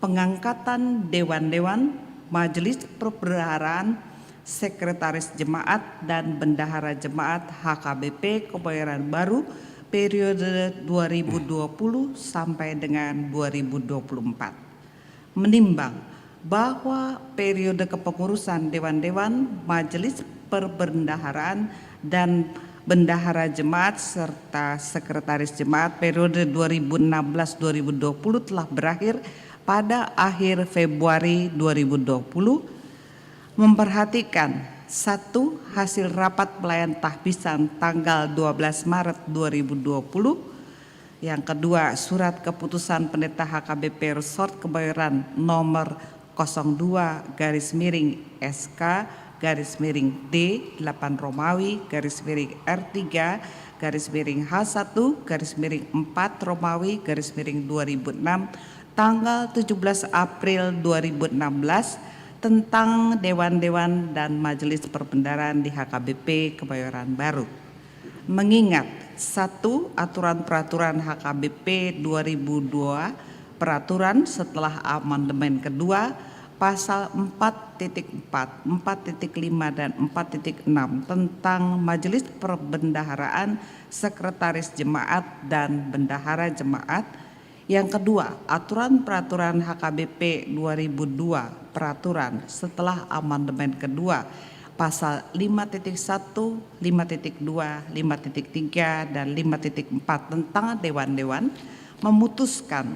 pengangkatan dewan-dewan, majelis perbendaharaan, sekretaris jemaat dan bendahara jemaat HKBP Kebayoran Baru periode 2020 sampai dengan 2024. Menimbang bahwa periode kepengurusan dewan-dewan, majelis perbendaharaan dan bendahara jemaat serta sekretaris jemaat periode 2016-2020 telah berakhir pada akhir Februari 2020, memperhatikan 1. Hasil rapat pelayan tahbisan tanggal 12 Maret 2020. Yang kedua, surat keputusan Pendeta HKBP Resort Kebayoran nomor 02 garis miring SK garis miring D 8 Romawi garis miring R3 garis miring H1 garis miring 4 Romawi garis miring 2006 tanggal 17 April 2016 tentang dewan-dewan dan majelis perbendaharaan di HKBP Kebayoran Baru. Mengingat 1. Aturan peraturan HKBP 2002 peraturan setelah amandemen kedua pasal 4.4, 4.5 dan 4.6 tentang majelis perbendaharaan, sekretaris jemaat dan bendahara jemaat. Yang kedua, aturan peraturan HKBP 2002 peraturan setelah amandemen kedua pasal 5.1, 5.2, 5.3 dan 5.4 tentang dewan-dewan memutuskan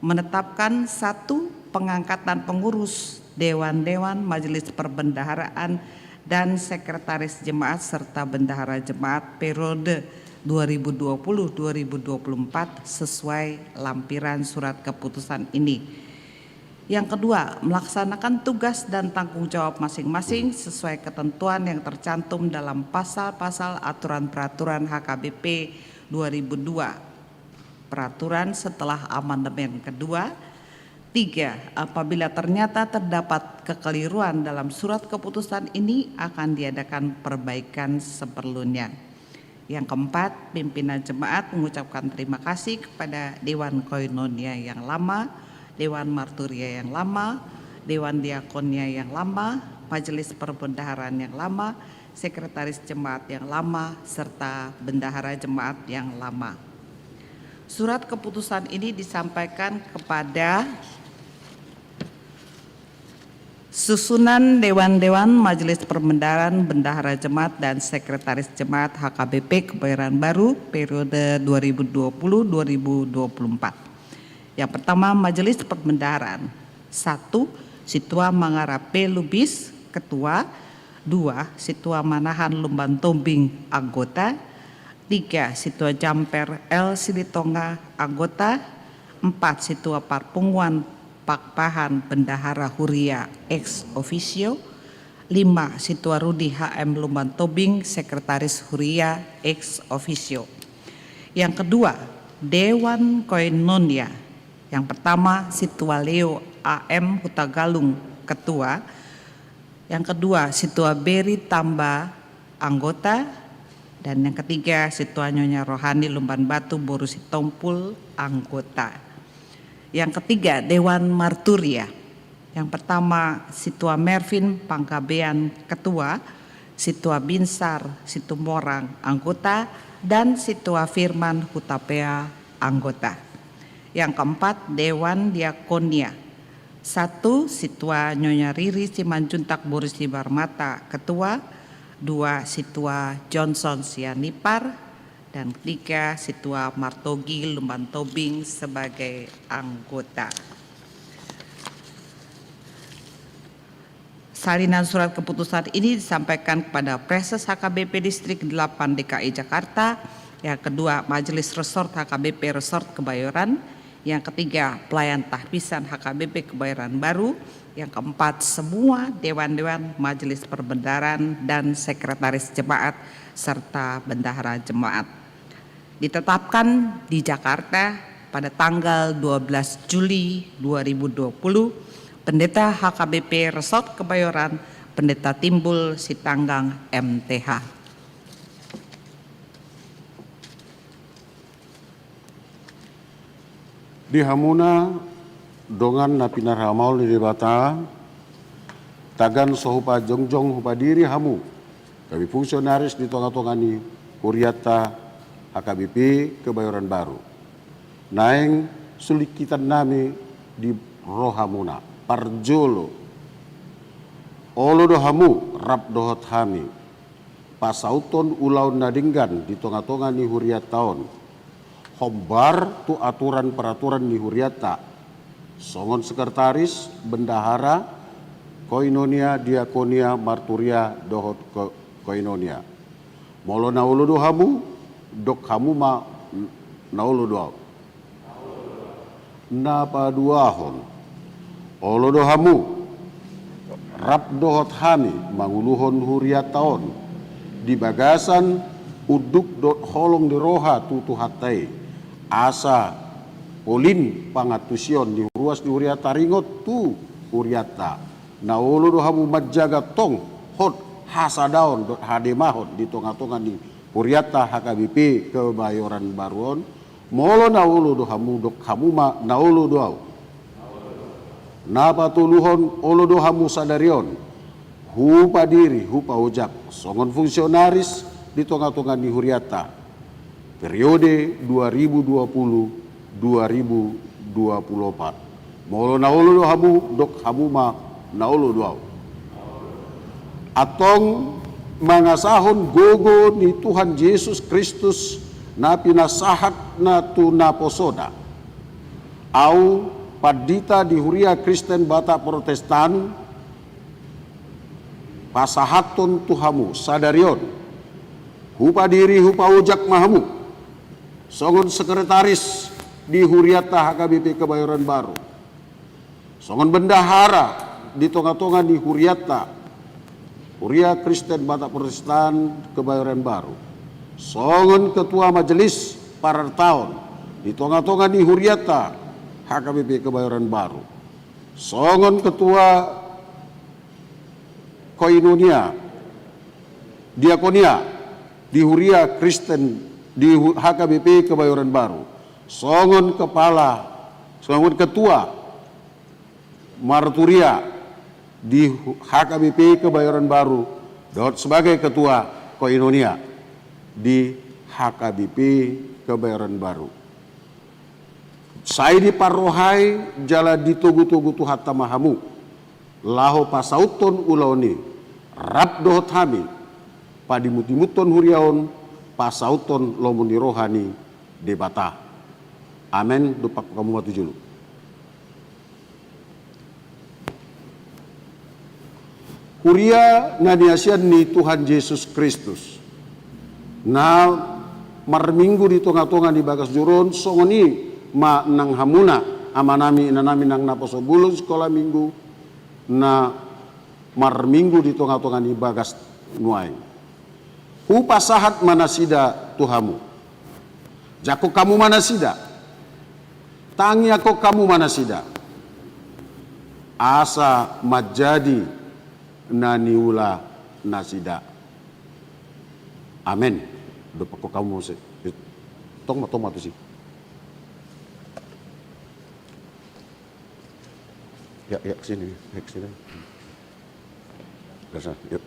menetapkan 1. Pengangkatan pengurus dewan-dewan, majelis perbendaharaan dan sekretaris jemaat serta bendahara jemaat periode 2020-2024 sesuai lampiran surat keputusan ini. Yang kedua, melaksanakan tugas dan tanggung jawab masing-masing sesuai ketentuan yang tercantum dalam pasal-pasal aturan peraturan HKBP 2002 peraturan setelah amandemen kedua. 3. Apabila ternyata terdapat kekeliruan dalam surat keputusan ini akan diadakan perbaikan seperlunya. Yang keempat, pimpinan jemaat mengucapkan terima kasih kepada Dewan Koinonia yang lama, Dewan Marturia yang lama, Dewan Diakonia yang lama, Majelis Perbendaharaan yang lama, Sekretaris Jemaat yang lama, serta Bendahara Jemaat yang lama. Surat keputusan ini disampaikan kepada Susunan Dewan-Dewan Majelis Perbendaharaan Bendahara Jemaat dan Sekretaris Jemaat HKBP Kebayoran Baru periode 2020-2024. Yang pertama, Majelis Perbendaharaan. 1. Situa Mangara P. Lubis, Ketua. 2. Situa Manahan Lumban Tombing, Anggota. 3. Situa Jamper L. Silitonga, Anggota. 4. Situa Parpunguan Pakpahan Bendahara Huria ex officio. 5. Situa Rudi HM Lumban Tobing, Sekretaris Huria ex officio. Yang kedua, Dewan Koinonia. Yang pertama, Situa Leo AM Hutagalung, Ketua. Yang kedua, Situa Beri Tamba, Anggota. Dan yang ketiga, Situa Nyonya Rohani Lumban Batu Borusi Tompul, Anggota. Yang ketiga, Dewan Marturia. Yang pertama, Situa Mervin Pangkabean, Ketua. Situa Binsar Situmorang, Anggota. Dan Situa Firman Hutapea, Anggota. Yang keempat, Dewan Diakonia. 1. Situa Nyonya Riri Simanjuntak Borusi Barmata, Ketua. 2. Situa Johnson Sianipar. Dan 3. Situa Martogi Lumban Tobing sebagai anggota. Salinan surat keputusan ini disampaikan kepada Preses HKBP Distrik 8 DKI Jakarta. Yang kedua, Majelis Resort HKBP Resort Kebayoran. Yang ketiga, Pelayan Tahbisan HKBP Kebayoran Baru. Yang keempat, semua Dewan-Dewan Majelis Perbendaharaan dan Sekretaris Jemaat serta Bendahara Jemaat. Ditetapkan di Jakarta pada tanggal 12 Juli 2020, Pendeta HKBP Resort Kebayoran, Pendeta Timbul Sitanggang MTH. Di hamuna dongan na pinarhamaw ni debata tagan sohupa jongjong hupa diri hamu kami fungsionaris di tonga-tonga ni Huriata HKBP Kebayoran Baru. Naeng sulikitan nami di rohamuna parjolo olo dohamu rap dohot hami pasauton ulau nadinggan di tonga-tonga ni Huriat taon hombar tu aturan peraturan ni Huriata songon sekretaris bendahara koinonia diakonia marturia dohot koinonia molo naulu dohamu dok kamu ma naulu doa napa duahon olo dohamu rap dohot hami manguluhon Huriat taon di bagasan uduk dot holong di roha tutu hatai asa polin pangatusion di ruas di Huriata ringot tu Huriata naulu dohamu majaga tong hot hasadaon dot hademahot di tonga-tonga di Huriata HKBP Kebayoran Baruon molo naulu dohamu dok kamu ma naulu doau napa tuluhon olo dohamu sadarion hupa diri hupa ojak songon fungsionaris di tonga-tonga di Huriata periode 2020-2024 molo naulu dohamu dok kamu ma naulu doau atong mangasahon gogo ni Tuhan Yesus Kristus na pinasahat na tunaposoda au padita di Huria Kristen Batak Protestan pasahaton tuhamu sadarion hupa diri hupa ujak mahamu songon sekretaris di Huriata HKBP Kebayoran Baru songon bendahara di tonga-tonga di Huriata Huria Kristen Batak Protestan Kebayoran Baru songon ketua majelis parartaon di tonga-tonga di Huriata HKBP Kebayoran Baru songon ketua koinonia diakonia di Huria Kristen di HKBP Kebayoran Baru songon ketua marturia di HKBP Kebayoran Baru sebagai ketua koinonia di HKBP Kebayoran Baru. Saya di parohai jala ditugu-tugu tu hatta mahamu laho pasauton ulaoni rap dohot hami padimutimuton huriaon pasauton lomoni rohani debata. Amen. Dopak kamu matu julu. Huria naniasian ni Tuhan Yesus Kristus. Na marminggu di tonga-tonga di bagas juron songoni ma nang hamuna amanami inanami nang naposobulun sekolah minggu na marminggu di tonga-tonga di bagas nuai. Hupasahat manasida Tuhamu. Jako kamu manasida. Tangi ako kamu manasida. Asa majadi naniula nasida. Amen. Dopak ko kamu se. Tong tu sih. Ya kesini, kesini. Kesana, yuk.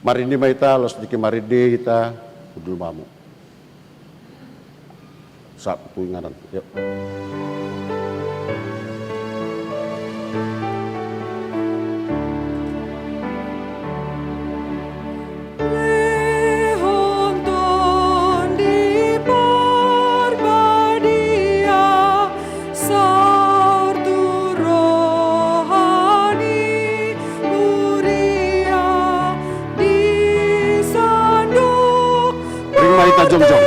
Marindi maita los diki marindi kita kudul mamu. Satu ingaran. Yuk. Jom-jom.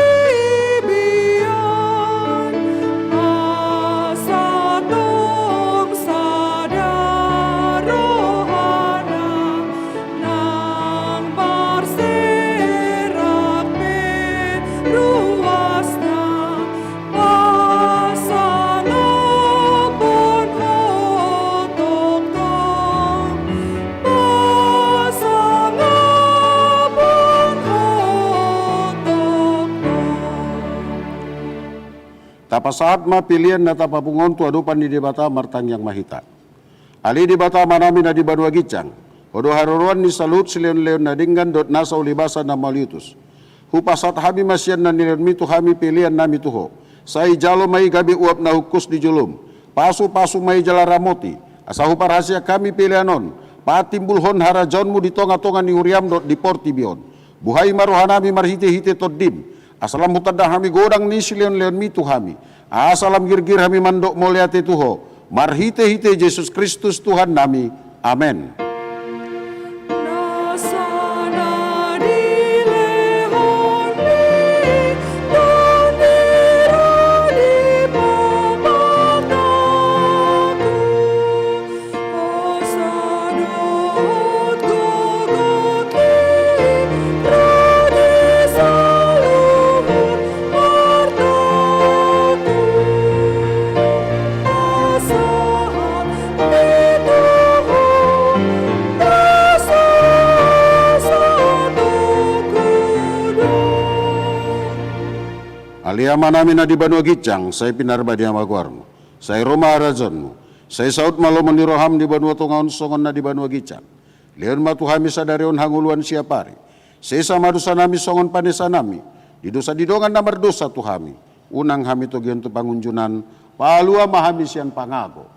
Tapa saat ma pilihan na tapa pungon tu adupan di debata martang yang mahita. Ali debata manami na di Banua Gicang. Odo haruruan ni salut sileon-leon na dinggan dot nasa ulibasa na maliutus. Hupasat hami masyan na nileon mitu hami pilihan nami tuho. Sai jalo mai gabi uap na hukus di julum. Pasu-pasu mai jala ramoti. Asa hupar hasia kami pilihanon. Patimbul hon harajonmu di tonga-tonga ni uriam dot di portibion. Buhai maruhanami marhite-hite todim. Asalam hutadah hami godang ni sileon-leon mitu hami. Asalam gir-gir hami mandok moliate tuho. Marhite-hite Yesus Kristus Tuhan nami. Amen. Aliama nami na di Banua Gicang, saya pinarba di amaguarmu. Saya Roma Arajonmu. Saya saud malo meniroham di Banua Tongaon songon na di Banua Gicang. Leon matuhami sadarion hanguluan siapari. Saya sama dosa nami songon panesa nami. Di dosa didongan namar dosa tuhami. Unang hami togion tu pangunjunan. Palua mahami sian pangago.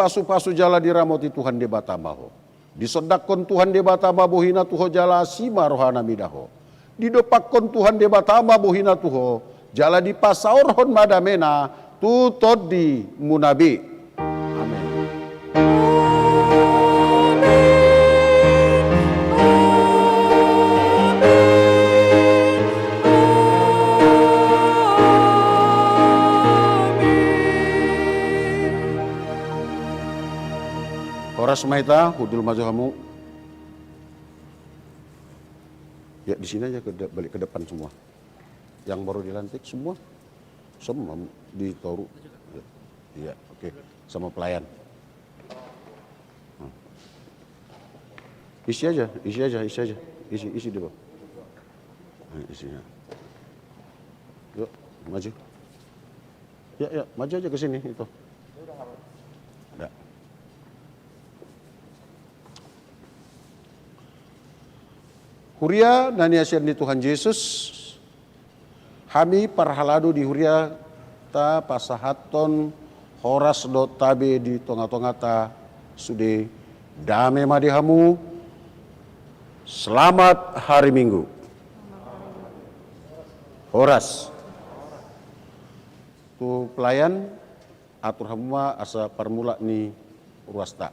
pasu-pasu jala diramoti Tuhan de batamaho. Disodakon Tuhan de batama bohina tuho jala asima rohana midaho. Didopakon Tuhan de batama bohina tuho jala di pasaurhon madamena tutod di munabi. Amin. Horas Mahita, hudul maju kamu. Ya di sini aja balik ke depan semua. Yang baru dilantik semua di Toru. Iya, oke. Sama pelayan. Isi aja. Isi dulu. Isinya. Yuk, maju. Ya, maju aja ke sini itu. Udah. Huria naniasian di Tuhan Yesus, kami parhalado di Huria ta pasahaton horas dot tabe di tonga-tonga ta sude dame madihamu. Selamat hari Minggu. Horas. Tu pelayan atur hamua asa permula ni ruasta.